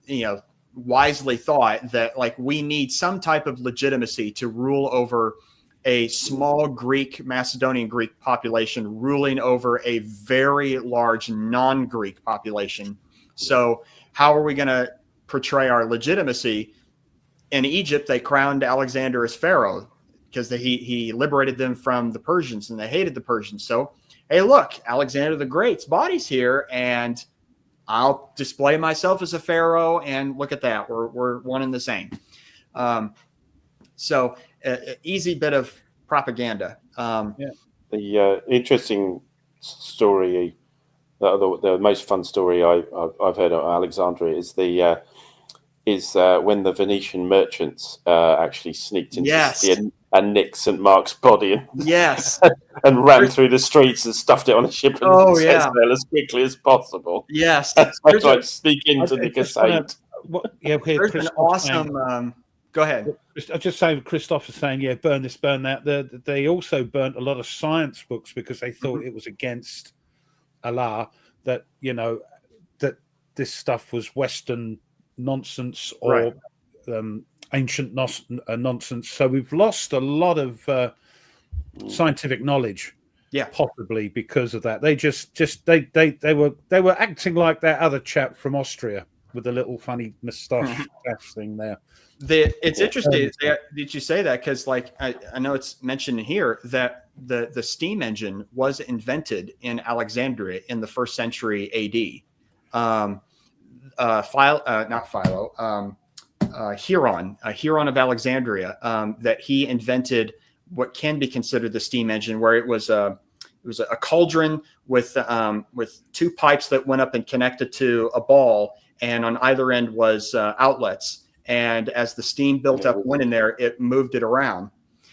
A: wisely thought that like we need some type of legitimacy to rule over a small Macedonian Greek population ruling over a very large non-Greek population. So how are we going to portray our legitimacy? In Egypt, they crowned Alexander as pharaoh because he liberated them from the Persians, and they hated the Persians. So, hey, look, Alexander the Great's body's here, and I'll display myself as a pharaoh, and look at that. We're one and the same. So easy bit of propaganda.
C: The interesting story, the most fun story I've heard of Alexandria is when the Venetian merchants actually sneaked into the city and nicked St. Mark's body and ran through the streets and stuffed it on a ship and set sail as quickly as possible.
A: Yes.
C: That's like sneak into the saint.
A: There's an awesome... go ahead.
B: I'm just saying, Christoph is saying, burn this, burn that. They also burnt a lot of science books because they thought it was against Allah, that, that this stuff was Western nonsense or ancient nonsense. So we've lost a lot of scientific knowledge, possibly because of that. They were acting like that other chap from Austria with the little funny moustache thing there.
A: It's interesting that you say that, because like I know it's mentioned here that the steam engine was invented in Alexandria in the 1st century AD. Huron of Alexandria, that he invented what can be considered the steam engine, where it was a cauldron with 2 pipes that went up and connected to a ball, and on either end was outlets. And as the steam built up, went in there, it moved it around.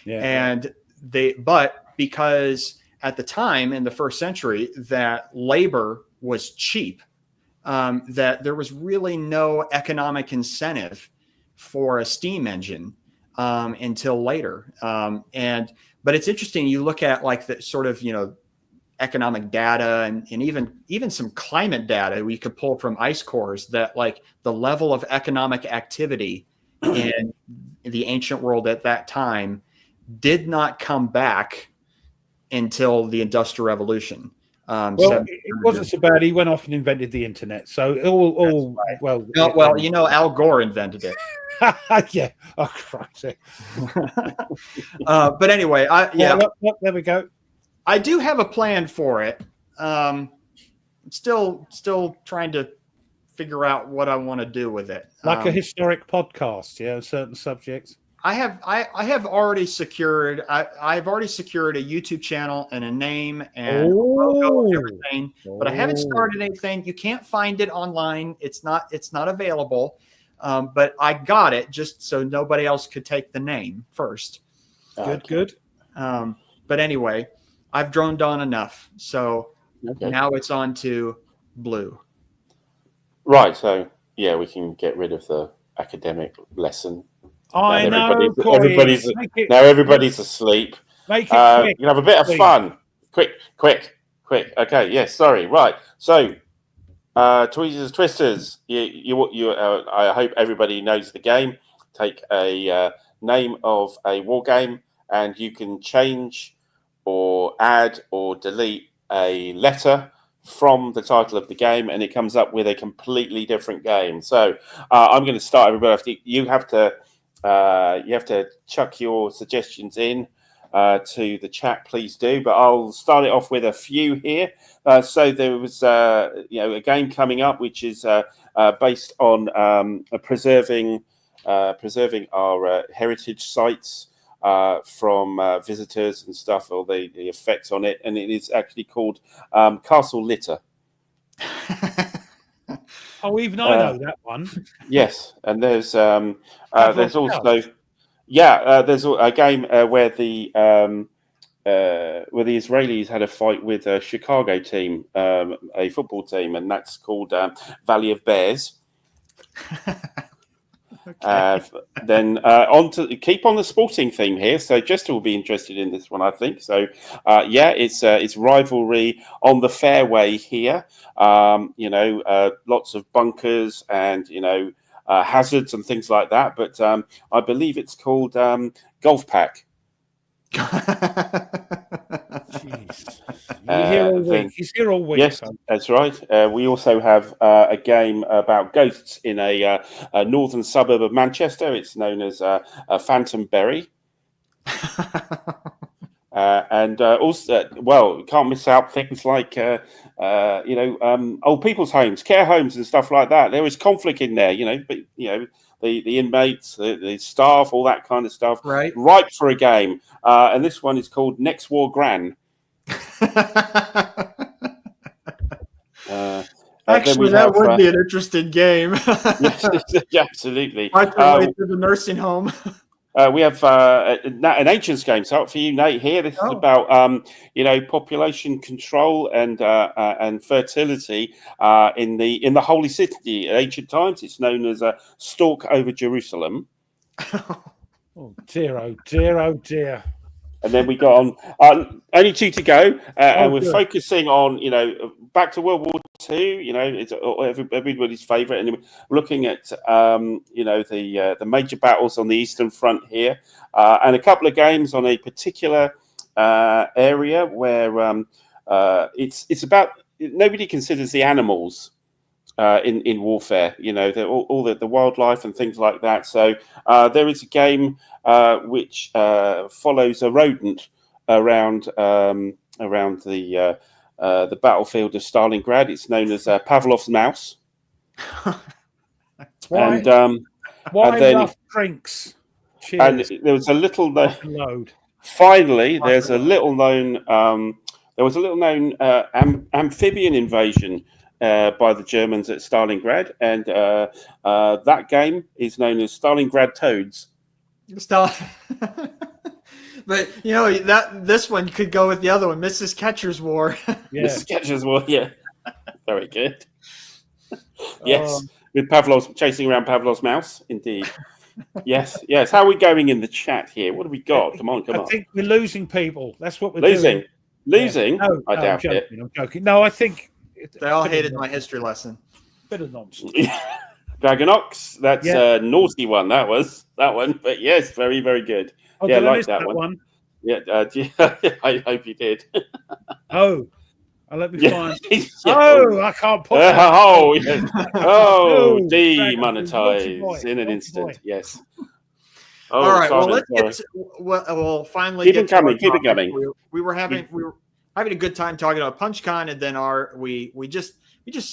A: But because at the time in the 1st century that labor was cheap, that there was really no economic incentive for a steam engine until later. But it's interesting. You look at like the sort of, economic data and even some climate data we could pull from ice cores, that like the level of economic activity in the ancient world at that time did not come back until the Industrial Revolution.
B: It wasn't so bad. He went off and invented the internet. So
A: Al Gore invented it.
B: Yeah. Oh, Christ.
A: But anyway,
B: look, there we go.
A: I do have a plan for it. I'm still trying to figure out what I want to do with it.
B: Like a historic podcast, certain subjects.
A: I have already secured. I've already secured a YouTube channel and a name and a logo and everything, but I haven't started anything. You can't find it online. It's not available. But I got it just so nobody else could take the name first.
B: Good.
A: But anyway, I've droned on enough. So now it's on to Blue.
C: Right. So we can get rid of the academic lesson.
B: I know.
C: Everybody's asleep.
B: Make it quick.
C: You can have a bit of fun. Quick. Okay. Yes. Sorry. Right. So, Tweezers, Twisters. I hope everybody knows the game. Take a name of a war game, and you can change or add or delete a letter from the title of the game, and it comes up with a completely different game. So, I'm going to start. Everybody, you have to chuck your suggestions in to the chat, please do. But I'll start it off with a few here. So there was a game coming up which is based on preserving our heritage sites from visitors and stuff, or the effects on it, and it is actually called Castle Litter.
B: Oh, even I know that one.
C: Yes, and there's also there's a game where the Israelis had a fight with a Chicago team, a football team, and that's called Valley of Bears. Then on to keep on the sporting theme here. So Jester will be interested in this one, I think. So it's rivalry on the fairway here. Lots of bunkers and hazards and things like that. But I believe it's called Golf Pack.
B: Jeez. You're here all week. He's here all week.
C: Yes,
B: son.
C: that's right. We also have a game about ghosts in a northern suburb of Manchester. It's known as Phantom Berry. And also, well, can't miss out things like, old people's homes, care homes and stuff like that. There is conflict in there, but, the inmates, the staff, all that kind of stuff.
A: Right.
C: Ripe for a game. And this one is called Next War Gran.
A: Actually, that would be an interesting game.
C: Yes, absolutely.
A: Right away to the nursing home.
C: We have an ancients game. So for you, Nate, here. This is about population control and fertility in the Holy City. In ancient times, it's known as Stalk over Jerusalem.
B: Oh dear! Oh dear! Oh dear!
C: And then we got on only 2 to go, and we're focusing on back to World War II. It's everybody's favourite, and we're looking at the major battles on the Eastern Front here, and a couple of games on a particular area where it's about nobody considers the animals in warfare. All the wildlife and things like that. So there is a game which follows a rodent around the battlefield of Stalingrad. It's known as Pavlov's mouse.
B: Why?
C: And
B: why
C: then,
B: rough drinks? Cheers.
C: And there was a little
B: load.
C: Finally, there's a little known. There was a little known amphibian invasion by the Germans at Stalingrad, and that game is known as Stalingrad Toads.
A: But this one could go with the other one, Mrs. Catcher's War.
B: Yeah.
C: Mrs. Catcher's War, yeah, very good. Yes, with Pavlov's chasing around Pavlov's mouse, indeed. Yes. How are we going in the chat here? What have we got? Come on.
B: I think we're losing people. That's what we're
C: doing.
B: Losing?
C: Yeah. No, I doubt it.
B: I'm joking. No, I think
A: they all hated my history lesson.
B: Bit of nonsense.
C: Dragonox, that's a naughty one. That one, but yes, very, very good.
B: Oh,
C: yeah, I
B: did I
C: like
B: miss
C: that
B: one.
C: Yeah, I hope you did.
B: Let me find. I can't put.
C: Demonetize in an instant. Yes.
A: All right. Simon, well, let's get. We'll finally
C: keep it coming. Keep it coming.
A: We were having a good time talking about PunchCon, and then we just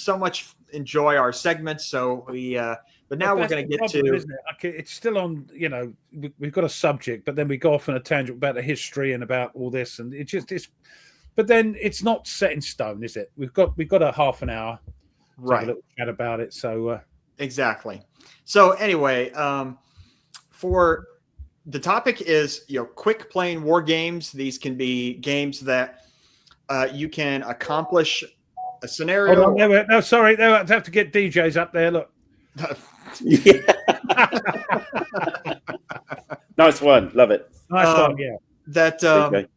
A: so much enjoy our segments. So but now we're going to get to.
B: Isn't it? It's still on. We've got a subject, but then we go off on a tangent about the history and about all this, and it's. But then it's not set in stone, is it? We've got a half an hour, to have a little chat about it. So
A: exactly. So anyway, for the topic is quick playing war games. These can be games that you can accomplish a scenario.
B: Hold on, no, sorry, I have to get DJs up there. Look.
C: Yeah. Nice one, love it.
B: Nice one, yeah.
A: That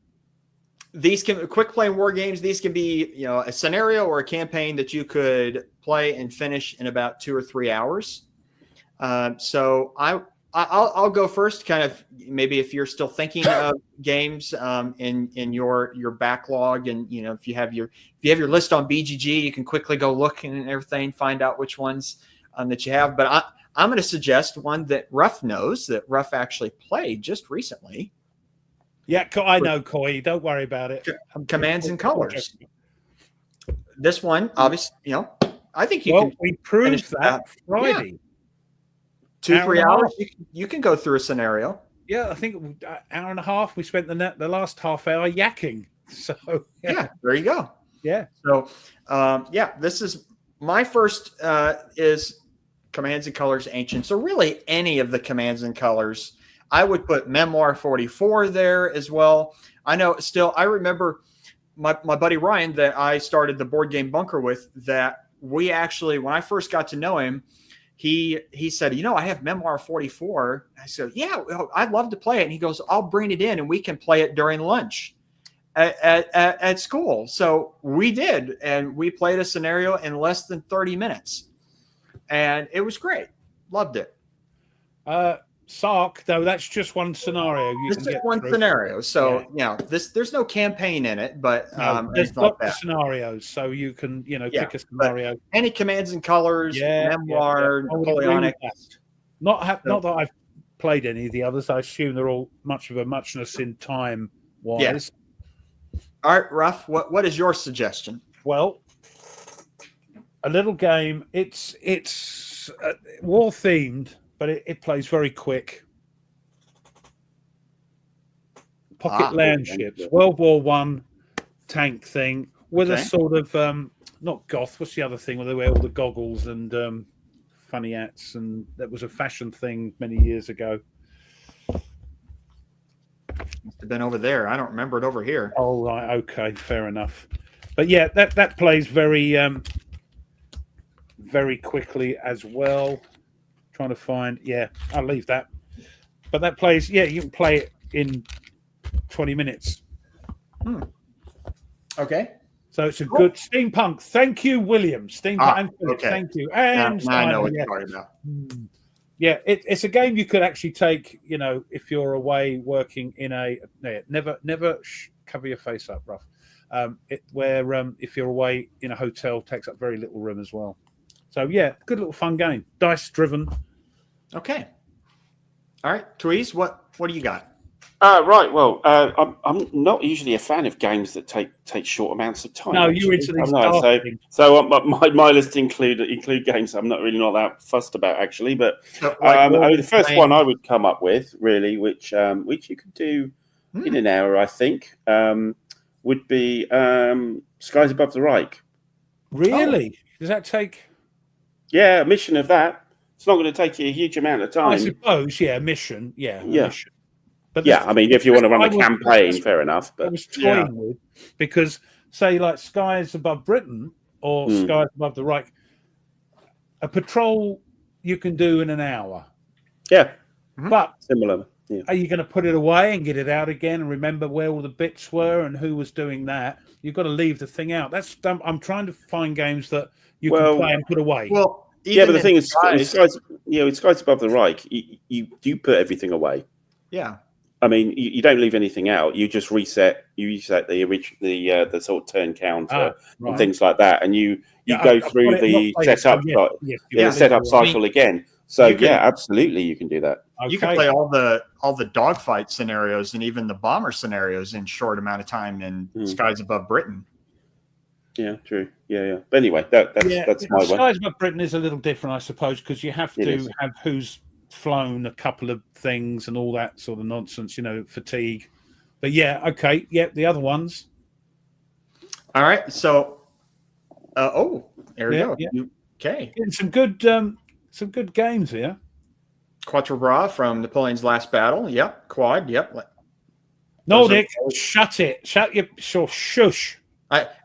A: these can quick playing war games. These can be a scenario or a campaign that you could play and finish in about 2 or 3 hours. So I'll go first. Kind of maybe if you're still thinking of games in your backlog, and if you have your list on BGG, you can quickly go look and everything, find out which ones that you have. But I'm going to suggest one that Ruff knows, that Ruff actually played just recently.
B: Yeah, I know, Coy. Don't worry about it.
A: Commands and Colors. This one, obviously, I think you can.
B: We proved that Friday.
A: 2-3 hours. You can go through a scenario.
B: Yeah, I think an hour and a half. We spent the last half hour yakking. So
A: yeah, there you go.
B: Yeah.
A: So this is my first. Is Commands and Colors Ancient. So really, any of the Commands and Colors. I would put Memoir 44 there as well. I remember my buddy Ryan that I started the Board Game Bunker with, that we actually, when I first got to know him, he said, I have Memoir 44. I said, yeah, I'd love to play it. And he goes, I'll bring it in and we can play it during lunch at school. So we did. And we played a scenario in less than 30 minutes. And it was great. Loved it.
B: Sark, though, that's just one scenario.
A: This is one scenario, so there's no campaign in it, but
B: there's lots of scenarios, so you can pick a scenario.
A: Any commands and colors, memoir, Napoleonic.
B: Not that I've played any of the others. I assume they're all much of a muchness in time wise.
A: Yeah. All right, Ruff, what is your suggestion?
B: Well, a little game. It's war themed, but it plays very quick. Pocket land ships, World War One tank thing with a sort of not goth. What's the other thing where they wear all the goggles and funny hats? And that was a fashion thing many years ago.
A: Must have been over there. I don't remember it over here.
B: Oh, right. Okay, fair enough. But yeah, that plays very very quickly as well. Trying to find, I'll leave that. But that plays, you can play it in 20 minutes.
A: Okay.
B: So it's a good steampunk. Thank you, William. Steampunk.
A: Okay.
B: Thank you. And
A: now I know what you're talking about.
B: Yeah, it's a game you could actually take, if you're away working in never cover your face up, Ruff. If you're away in a hotel, takes up very little room as well. So, good little fun game. Dice driven.
A: Okay. All right. Tweez, what do you got?
C: Right. Well, I'm not usually a fan of games that take short amounts of time.
B: No, you're into these
C: So my list include games I'm not that fussed about, actually. But the first one I would come up with, really, which you could do in an hour, I think, would be Skies Above the Reich.
B: Really? Does that take...
C: Yeah, a mission of that. It's not going to take you a huge amount of time.
B: I suppose, a mission. Mission. But
C: I mean, if you want to run a campaign, fair enough. But
B: I was toying with, because, say, like Skies Above Britain or Skies Above the Reich, a patrol you can do in an hour.
C: Yeah.
B: But
C: similar. Yeah.
B: Are you going to put it away and get it out again and remember where all the bits were and who was doing that? You've got to leave the thing out. I'm trying to find games that you can play and put away.
A: Well,
C: but the thing is, Skies Above the Reich, you do put everything away.
A: Yeah.
C: I mean, you don't leave anything out. You just reset. You reset the sort of turn counter and things like that, and you go through the setup cycle again. So absolutely, you can do that.
A: Okay. You can play all the dogfight scenarios and even the bomber scenarios in short amount of time in Skies Above Britain.
C: Yeah, true. Yeah. But anyway, that's my one.
B: Skies Above Britain is a little different, I suppose, because you have to have who's flown a couple of things and all that sort of nonsense, fatigue. But the other ones. All
A: right, so there we go.
B: Yeah.
A: Okay.
B: Getting some good games here.
A: Quatre Bras from Napoleon's Last Battle. Yep. Quad. Yep.
B: Nordic, shut it. Shut your shush.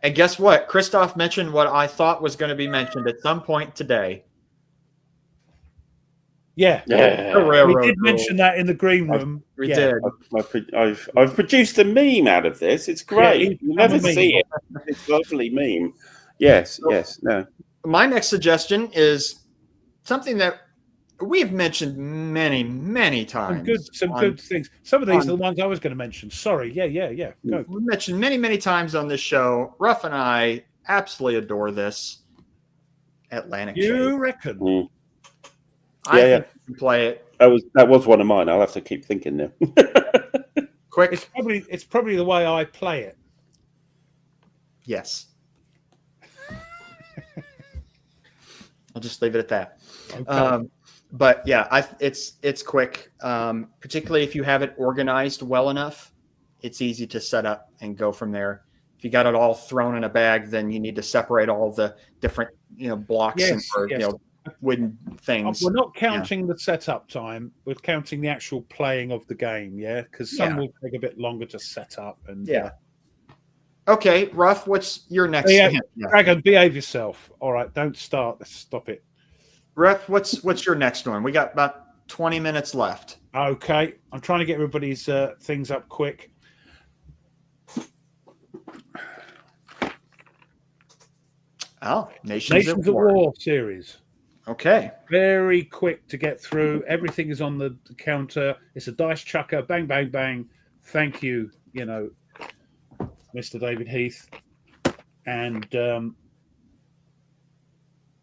A: And guess what? Christoph mentioned what I thought was going to be mentioned at some point today.
B: Yeah. We did mention that in the green room.
A: We did.
C: I've produced a meme out of this. It's great. You never see it. It's a lovely meme. Yes. No.
A: My next suggestion is something that we've mentioned many, many times.
B: Some good things. Some of these are the ones I was going to mention. Sorry. Yeah. Go.
A: We mentioned many, many times on this show. Ruff and I absolutely adore this. Atlantic.
B: You reckon?
A: I think you can play it.
C: That was one of mine. I'll have to keep thinking now.
A: Quick.
B: It's probably the way I play it.
A: Yes. I'll just leave it at that. Okay. But it's quick. Particularly if you have it organized well enough, it's easy to set up and go from there. If you got it all thrown in a bag, then you need to separate all the different blocks wooden things.
B: We're not counting the setup time. We're counting the actual playing of the game. Because some will take a bit longer to set up. And
A: okay, Ruff, what's your next?
B: Dragon, behave yourself. All right, don't start. Stop it.
A: Ruff, what's your next one? We got about 20 minutes left.
B: Okay, I'm trying to get everybody's things up quick.
A: Nations of War
B: series.
A: Okay.
B: Very quick to get through. Everything is on the counter. It's a dice chucker. Bang, bang, bang. Thank you, Mr. David Heath. And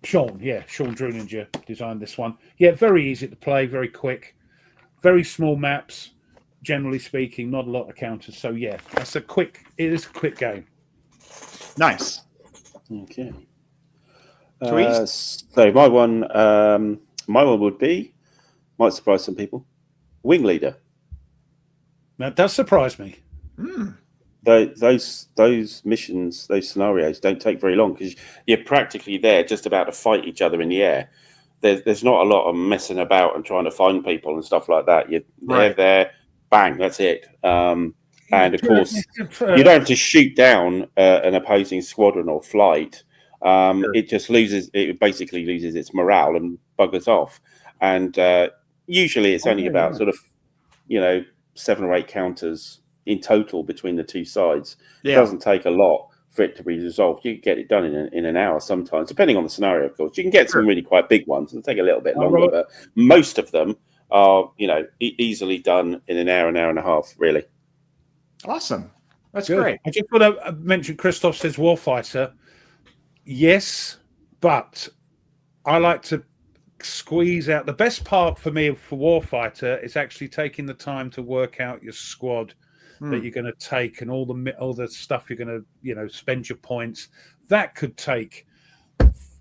B: Sean Druninger designed this one. Yeah, very easy to play, very quick. Very small maps, generally speaking, not a lot of counters. So, yeah, it is a quick game.
A: Nice.
C: Okay.
A: Tweez?
C: So my one would be, might surprise some people, Wing Leader.
B: That does surprise me.
C: Those missions, those scenarios don't take very long because you're practically there just about to fight each other in the air. There's not a lot of messing about and trying to find people and stuff like that. They're there, bang, that's it. And of course, you don't have to shoot down an opposing squadron or flight. It just basically loses its morale and buggers off. And usually it's only about sort of, 7 or 8 counters in total between the two sides. It doesn't take a lot for it to be resolved. You can get it done in an hour sometimes, depending on the scenario, of course. You can get some really quite big ones. It'll take a little bit longer, but most of them are, easily done in an hour and a half, really.
A: Awesome. That's
B: good.
A: Great.
B: I just want to mention Christoph says Warfighter. Yes, but I like to squeeze out. The best part for me for Warfighter is actually taking the time to work out your squad that you're going to take and all the stuff you're going to spend your points. That could take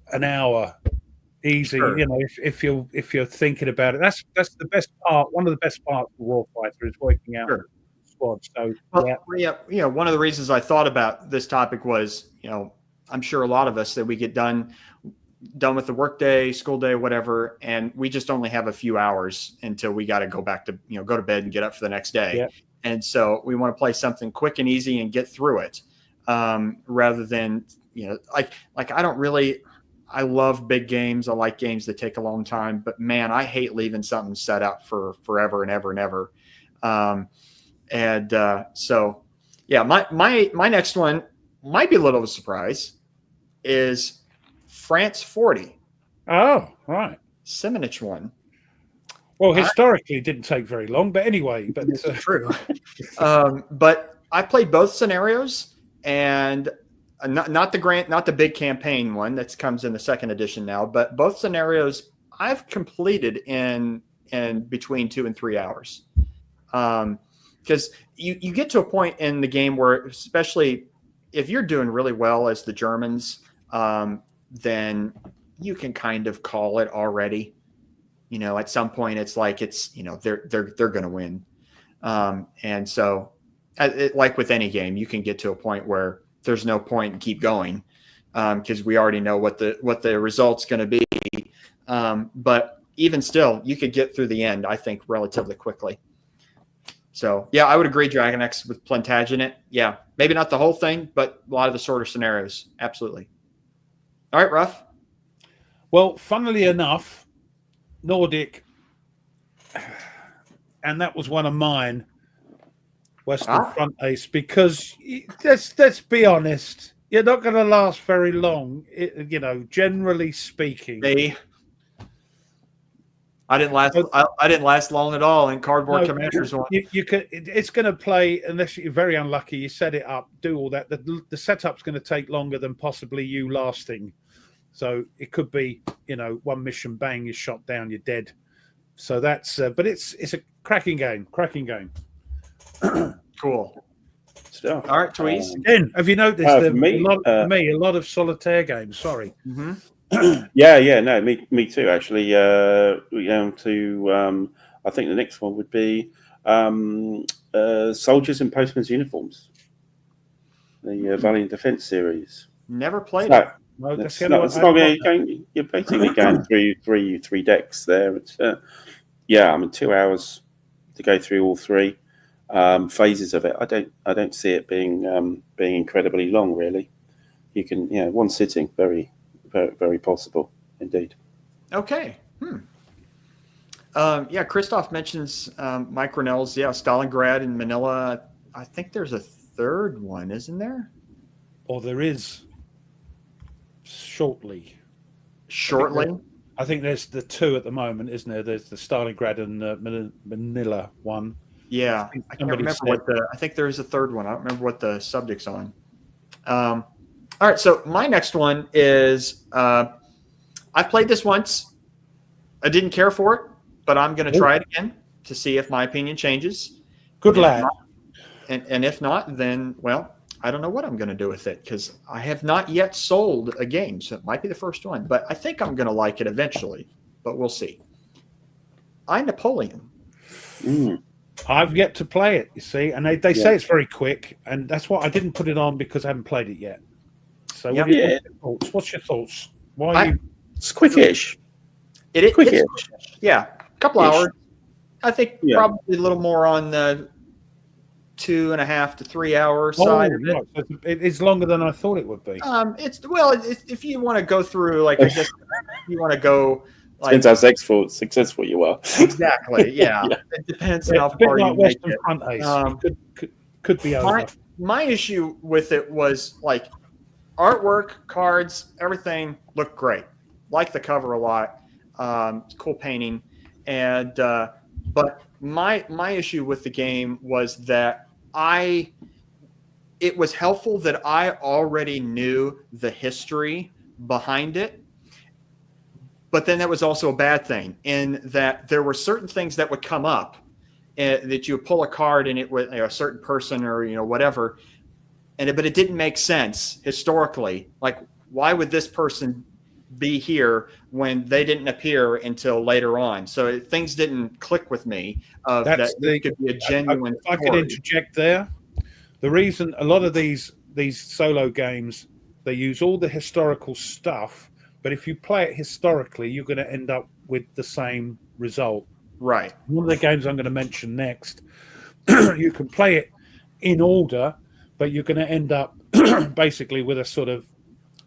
B: an hour easy.
A: Sure.
B: If you're thinking about it, that's the best part. One of the best parts of Warfighter is working out the squad. So
A: one of the reasons I thought about this topic was I'm sure a lot of us that we get done with the workday, school day, whatever, and we just only have a few hours until we got to go back to go to bed and get up for the next day.
B: Yeah.
A: And so we want to play something quick and easy and get through it, rather than I love big games. I like games that take a long time, but man, I hate leaving something set up for forever and ever and ever. So yeah, my next one might be a little of a surprise, is France 40.
B: Oh, right.
A: Simonich one.
B: Well, historically, it didn't take very long, but anyway. But
A: it's true. But I played both scenarios, and not the big campaign one that comes in the second edition now, but both scenarios I've completed in between 2 and 3 hours. Because you get to a point in the game where, especially if you're doing really well as the Germans, then you can kind of call it already. At some point it's like they're going to win. And so like with any game, you can get to a point where there's no point and keep going, because we already know what the result's going to be. But even still, you could get through the end, I think, relatively quickly. So yeah, I would agree, Dragon X with Plantagenet. Yeah, maybe not the whole thing, but a lot of the shorter scenarios. Absolutely. All right, Ruff.
B: Well, funnily enough, Nordic, and that was one of mine, Western Front Ace, because let's be honest, you're not going to last very long, generally speaking.
A: I didn't last long at all in Cardboard Commanders one.
B: It's going to play, unless you're very unlucky, you set it up, do all that. The setup's going to take longer than possibly you lasting. So it could be, one mission, bang, you're shot down, you're dead. So that's, but it's a cracking game.
A: Cool
C: stuff.
A: All right, Tweez.
B: Again, have you noticed a lot of solitaire games? Sorry.
A: Mm-hmm.
C: Yeah, no, me too. Actually, I think the next one would be Soldiers in Postmen's Uniforms, the Valiant Defense series.
A: Never played it.
C: You're basically going through three decks there. It's 2 hours to go through all 3 phases of it. I don't see it being incredibly long, really. You can, one sitting, very, very, very possible indeed.
A: Okay. Christoph mentions Mike Ronell's, Stalingrad and Manila. I think there's a third one, isn't there?
B: Or there is. Shortly. I think there's the two at the moment, isn't there? There's the Stalingrad and Manila one.
A: Yeah, I can't remember I think there is a third one. I don't remember what the subject's on. All right, so my next one is I've played this once. I didn't care for it, but I'm going to try it again to see if my opinion changes.
B: Good lad.
A: And if not, then, well, I don't know what I'm going to do with it because I have not yet sold a game, so it might be the first one. But I think I'm going to like it eventually, but we'll see. Napoleon.
B: I've yet to play it, you see, and they say it's very quick, and that's why I didn't put it on because I haven't played it yet. So what's your thoughts?
C: It's quickish.
A: It's quickish. Yeah, a couple hours. I think probably a little more on the 2.5 to 3 hour side of it.
B: Right. It's longer than I thought it would be.
A: If you want to go through, like, I guess you want to go.
C: Depends how successful you are.
A: Exactly. Yeah. It depends on how far you make it.
B: Front Ace. Could be over.
A: My issue with it was like artwork, cards, everything looked great. Like the cover a lot. It's cool painting, and but my issue with the game was that it was helpful that I already knew the history behind it. But then that was also a bad thing in that there were certain things that would come up that you would pull a card and it was a certain person or, whatever. But it didn't make sense historically. Like, why would this person be here when they didn't appear until later on? So things didn't click with me. That could be a genuine.
B: If I could interject there, the reason a lot of these solo games, they use all the historical stuff. But if you play it historically, you're going to end up with the same result.
A: Right.
B: One of the games I'm going to mention next, you can play it in order, but you're going to end up basically with a sort of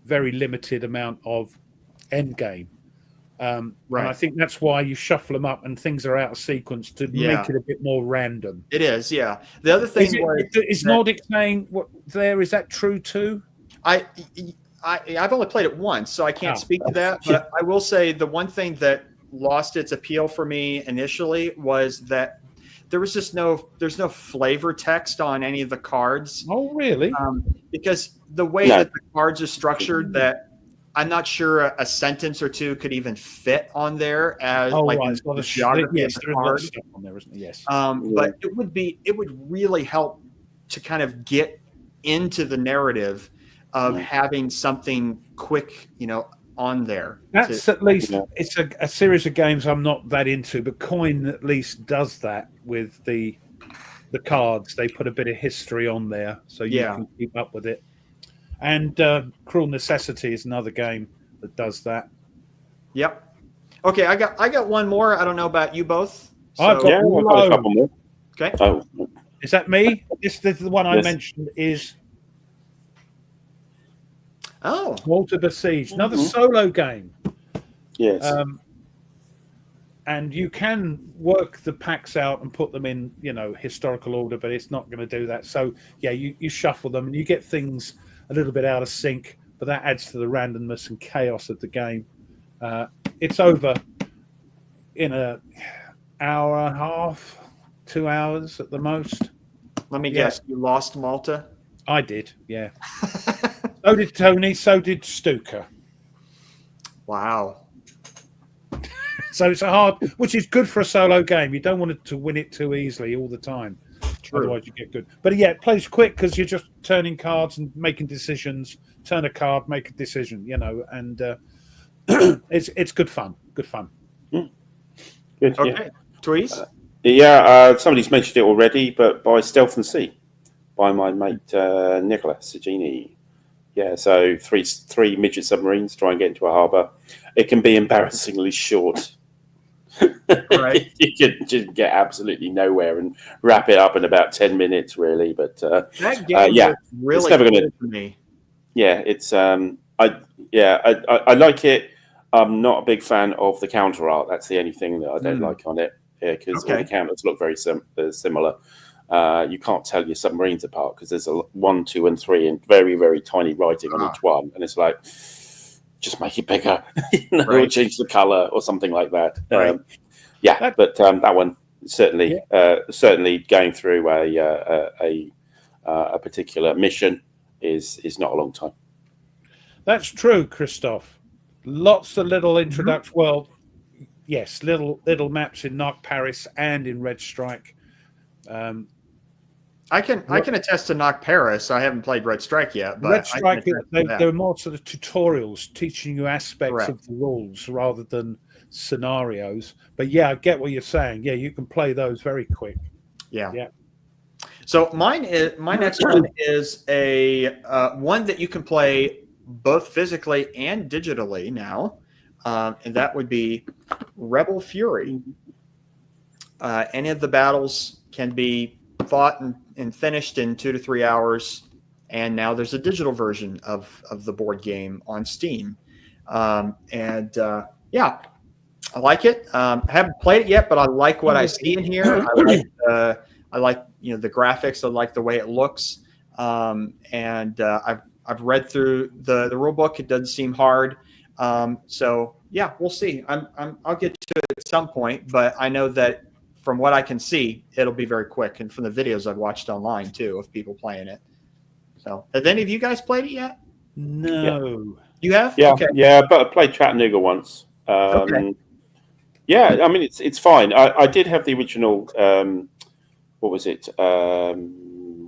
B: very limited amount of end game. Right. And I think that's why you shuffle them up and things are out of sequence to make it a bit more random.
A: It is, yeah. The other thing
B: is Nordic saying what there is that true too?
A: I've only played it once, so I can't speak to that. But I will say the one thing that lost its appeal for me initially was that there's no flavor text on any of the cards.
B: Oh, really?
A: Because the way that the cards are structured, that I'm not sure a sentence or two could even fit on there as the geography of the card. Stuff on there, isn't it? Yes. But it would really help to kind of get into the narrative of having something quick, on there.
B: That's at least it's a series of games I'm not that into, but Coin at least does that with the cards. They put a bit of history on there so you can keep up with it. And Cruel Necessity is another game that does that.
A: Yep. Okay, I got one more. I don't know about you both. So.
C: I've got a couple more.
A: Okay.
C: Oh.
B: Is that me? This the one I mentioned is Walter Besieged, another solo game.
C: Yes.
B: And you can work the packs out and put them in, historical order, but it's not going to do that. So, you shuffle them and you get things a little bit out of sync, but that adds to the randomness and chaos of the game. It's over in an hour and a half, 2 hours at the most.
A: Let me guess, you lost Malta?
B: I did, yeah. So did Tony, so did Stuka.
A: Wow.
B: So it's a hard, which is good for a solo game. You don't want it to win it too easily all the time. True. Otherwise you get good. But it plays quick because you're just turning cards and making decisions. Turn a card, make a decision, and it's good fun. Good fun.
C: Good.
A: Okay. Tweez?
C: Somebody's mentioned it already, but by Stealth and Sea, by my mate Nicola Cigini. Yeah, so three midget submarines try and get into a harbour. It can be embarrassingly short.
A: Right.
C: You can just get absolutely nowhere and wrap it up in about 10 minutes, really. But
A: that game really
C: it's never going to
A: me.
C: Yeah, it's I like it. I'm not a big fan of the counter art. That's the only thing that I don't like on it. Yeah, because all the counters look very similar. You can't tell your submarines apart because there's a 1, 2, and 3 and very, very tiny writing on each one, and it's like, just make it bigger, or change the color or something like that.
A: Right.
C: But that one certainly going through a particular mission is not a long time.
B: That's true, Christoph. Lots of little introduction. Well, yes, little maps in Narc Paris and in Red Strike.
A: I can attest to Knock Paris. I haven't played Red Strike yet, but
B: Red Strike, they're more sort of tutorials teaching you aspects of the rules rather than scenarios. But yeah, I get what you're saying. Yeah, you can play those very quick.
A: Yeah. So my next one is a one that you can play both physically and digitally now, and that would be Rebel Fury. Any of the battles can be fought and finished in 2 to 3 hours, and now there's a digital version of the board game on Steam. I like it. I haven't played it yet, but I like what I see in here. I like the graphics. I like the way it looks. I've read through the rule book. It doesn't seem hard. So yeah, we'll see. I'll get to it at some point, but I know that from what I can see, it'll be very quick. And from the videos I've watched online too of people playing it. So have any of you guys played it yet?
B: No.
A: You have?
C: Yeah.
A: Okay.
C: Yeah, but I played Chattanooga once.
A: Okay.
C: Yeah, I mean it's fine. I did have the original. What was it?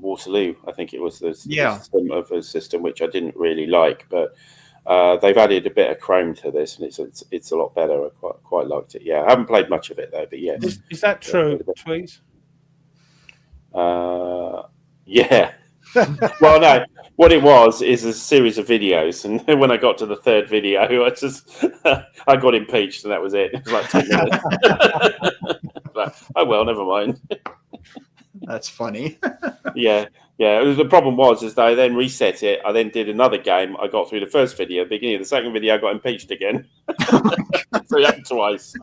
C: Waterloo, I think it was the system of a system which I didn't really like, but they've added a bit of chrome to this, and it's a lot better. I quite liked it. Yeah, I haven't played much of it though, but yes.
B: Is that true, Tweez?
C: Yeah. Well, no. What it was is a series of videos, and when I got to the third video, I got impeached, and that was it. It was like 10 minutes. Like, oh well, never mind.
A: That's funny.
C: Yeah. The problem was they then reset it. I then did another game. I got through the first video. At the beginning of the second video, I got impeached again. So it happened twice.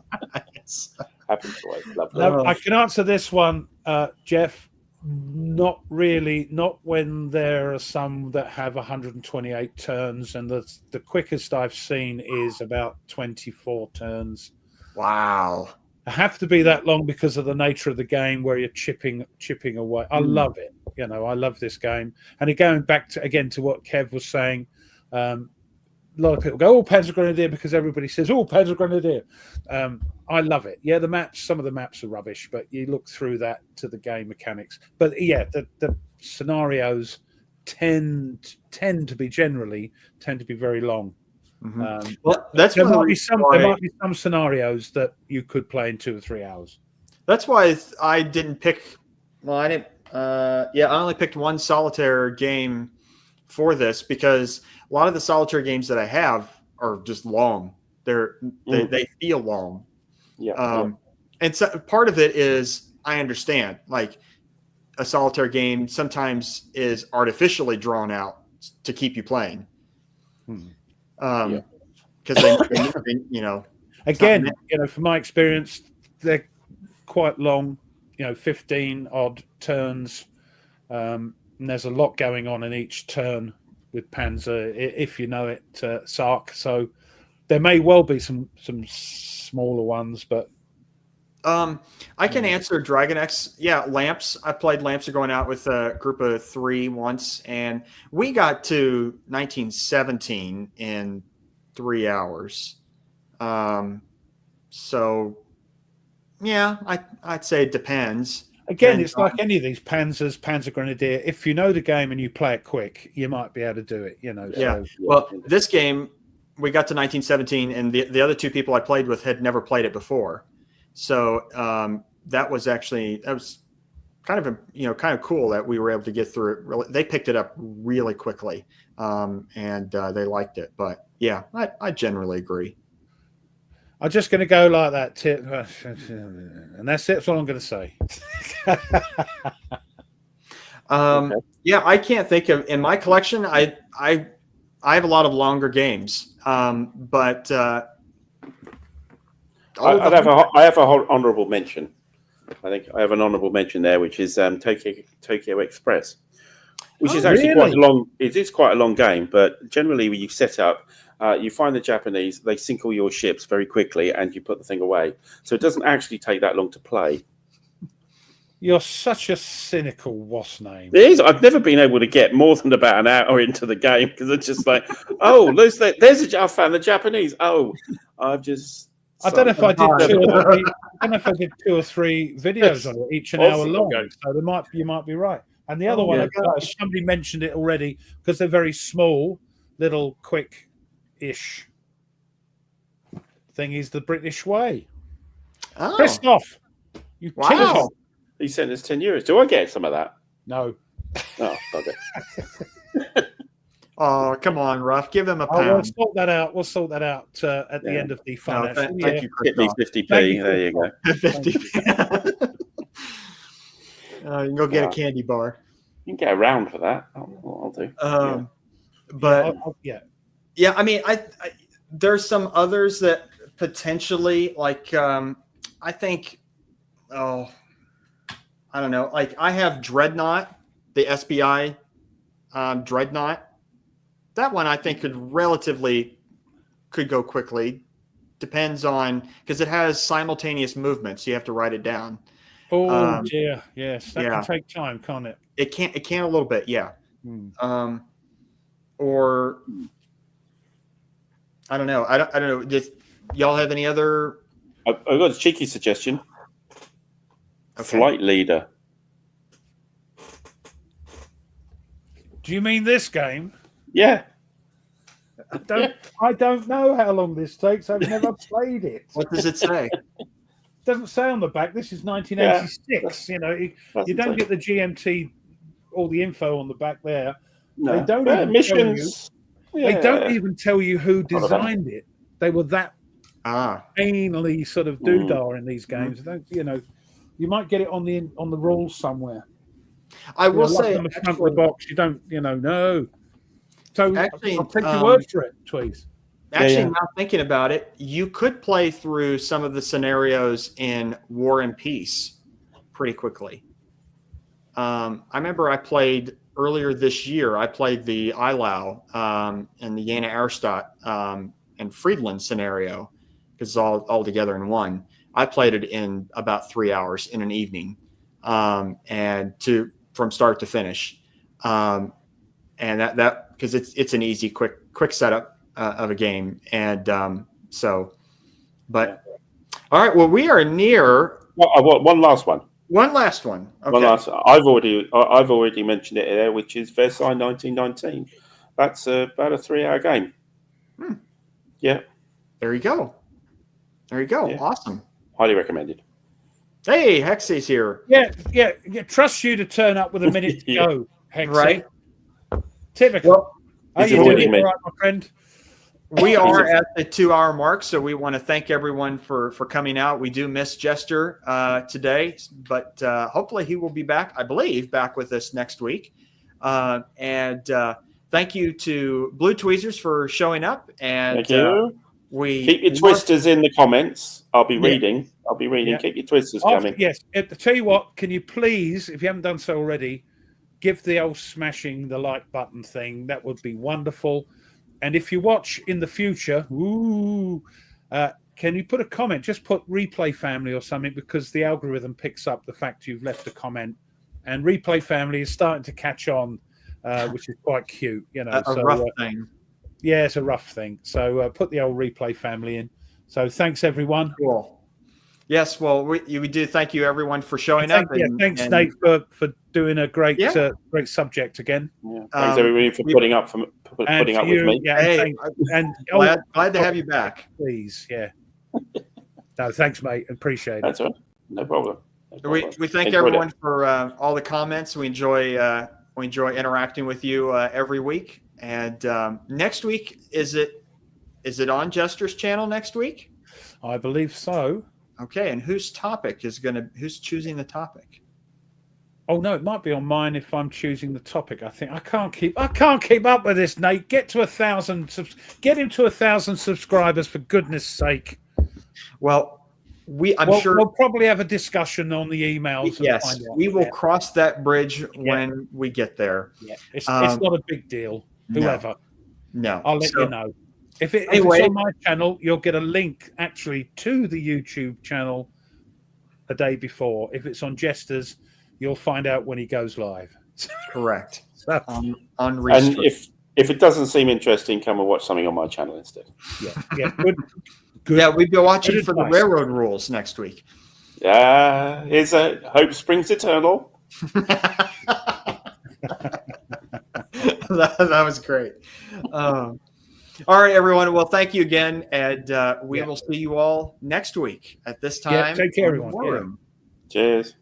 A: Yes.
C: Happened twice. Lovely.
B: No, I can answer this one, Jeff. Not really. Not when there are some that have 128 turns, and the quickest I've seen is about 24 turns.
A: Wow.
B: I have to be that long because of the nature of the game where you're chipping away. I love it. I love this game. And going back to what Kev was saying, a lot of people go, "Oh, Panzer Grenadier," because everybody says, "Oh, Panzer Grenadier." I love it. Yeah, some of the maps are rubbish, but you look through that to the game mechanics. But yeah, the scenarios tend to be very long.
A: Mm-hmm. Well, that's
B: there might be some scenarios that you could play in 2 or 3 hours.
A: That's why I didn't pick. Well, I didn't. I only picked one solitaire game for this because a lot of the solitaire games that I have are just long. They feel long.
C: Yeah.
A: And so part of it is I understand, like a solitaire game sometimes is artificially drawn out to keep you playing. Because
B: again, from my experience, they're quite long. 15 odd turns, and there's a lot going on in each turn with Panzer, if you know it, Sark. So there may well be some smaller ones, but
A: I can answer Dragon X. Yeah, Lamps. I played Lamps Are Going Out with a group of 3 once, and we got to 1917 in 3 hours. So, yeah, I'd say it depends.
B: Again, it's like any of these Panzer Grenadier. If you know the game and you play it quick, you might be able to do it.
A: Yeah. Well, this game, we got to 1917, and the other 2 people I played with had never played it before. So that was kind of cool that we were able to get through it. Really, they picked it up really quickly, and they liked it. But yeah, I generally agree.
B: I'm just going to go like that, tip, and that's it. That's all I'm going to say.
A: Okay. Yeah, I can't think of in my collection. I have a lot of longer games, but.
C: I have a honourable mention. I think I have an honourable mention there, which is Tokyo Express, which is actually quite a long. It is quite a long game, but generally when you set up, you find the Japanese, they sink all your ships very quickly, and you put the thing away. So it doesn't actually take that long to play.
B: You're such a cynical was name.
C: It is. I've never been able to get more than about an hour into the game because it's just like, oh, I found the Japanese. Oh, I've just.
B: I don't know if I did 2 or 3. I don't know if I did 2 or 3 videos on it, each an hour long. So you might be right. And the other one, somebody mentioned it already because they're very small, little, quick-ish thing. Is the British way.
A: Oh.
B: Pissed off. You
A: wow.
C: He sent us €10. Do I get some of that?
B: No.
C: Oh, okay.
A: Oh, come on, Ruff. Give him a pound.
B: We'll sort that out. We'll sort that out at the end of the financial year.
A: Thank you,
C: Get me 50p. There you go.
A: 50p. You can go get a candy bar.
C: You can get around for that. I'll do.
A: But
B: yeah.
A: I mean, I there's some others that potentially, like, I think, I don't know. Like, I have Dreadnought, the SBI Dreadnought. That one I think could go quickly. Depends on, because it has simultaneous movements. So you have to write it down.
B: Oh dear, yes, that can take time, can't it?
A: It can a little bit, yeah. Or I don't know. I don't know. Just y'all have any other?
C: I've got a cheeky suggestion.
A: Okay.
C: Flight Leader.
B: Do you mean this game?
C: Yeah.
B: I don't know how long this takes. I've never played it.
A: What does it say?
B: It doesn't say on the back. This is 1986. You don't get the GMT, all the info on the back there.
C: No.
B: They don't even
C: missions.
B: They don't even tell you who designed it. They were that anally sort of doodah in these games. You might get it on the rules somewhere.
A: I will say,
B: on the front of the box, you don't, no. So
A: actually,
B: I'll take your word for it, Tweez.
A: Actually, now thinking about it, you could play through some of the scenarios in War and Peace pretty quickly. I remember I played earlier this year. I played the Eilau and the Jena Erstadt and Friedland scenario because it's all together in one. I played it in about 3 hours in an evening, from start to finish, and that because it's an easy, quick setup of a game, and all right. Well, we are near.
C: One last one.
A: One last one. Okay.
C: One last. I've already mentioned it there, which is Versailles 1919. That's about a 3-hour game. Yeah.
A: There you go. Yeah. Awesome.
C: Highly recommended.
A: Hey, Hexy's here.
B: Yeah. Trust you to turn up with a minute to go, Hexy.
A: Right.
B: Typical.
A: Well,
B: how you doing, all right, my friend?
A: We are at the 2-hour mark, so we want to thank everyone for coming out. We do miss Jester today, but hopefully he will be back, I believe, back with us next week. And thank you to Blue Tweezers for showing up. And
C: thank you.
A: We
C: keep your twisters in the comments. I'll be reading. Yeah. Keep your twisters coming.
B: Yes. Tell you what, can you please, if you haven't done so already, give the old smashing the like button thing. That would be wonderful. And if you watch in the future, can you put a comment? Just put Replay Family or something, because the algorithm picks up the fact you've left a comment. And Replay Family is starting to catch on, which is quite cute.
A: A rough thing.
B: Yeah, it's a rough thing. So put the old Replay Family in. So thanks, everyone.
A: Cool. Yes, well, we do thank you, everyone, for showing up.
B: Thanks, Nate, for doing a great subject again.
C: Yeah. Thanks, everybody, for putting up with me.
B: Yeah,
A: glad to have you back.
B: Please, yeah. No, thanks, mate. Appreciate it.
C: That's all right. No problem.
A: We thank everyone for all the comments. We enjoy interacting with you every week. And next week, is it on Jester's channel next week?
B: I believe so.
A: Okay, and whose topic who's choosing the topic?
B: Oh no, it might be on mine if I'm choosing the topic. I think I can't keep up with this, Nate. Get to 1,000. Get him to 1,000 subscribers, for goodness sake.
A: Well, I'm sure
B: we'll probably have a discussion on the emails.
A: Yes, we will cross that bridge when we get there.
B: Yeah, it's not a big deal. Whoever.
A: No,
B: I'll let you know. If it's on my channel, you'll get a link actually to the YouTube channel a day before. If it's on Jester's, you'll find out when he goes live.
A: Correct.
B: So,
A: on
C: and if it doesn't seem interesting, come and watch something on my channel instead.
B: Yeah. Good.
A: Yeah, we'll be watching for the railroad rules next week.
C: Yeah, here's a hope springs eternal.
A: that was great. All right, everyone. Well, thank you again, and we will see you all next week at this time.
B: Yeah, take care, everyone.
C: Cheers.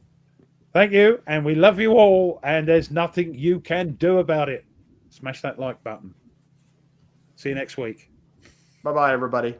B: Thank you, and we love you all, and there's nothing you can do about it. Smash that like button. See you next week.
A: Bye-bye, everybody.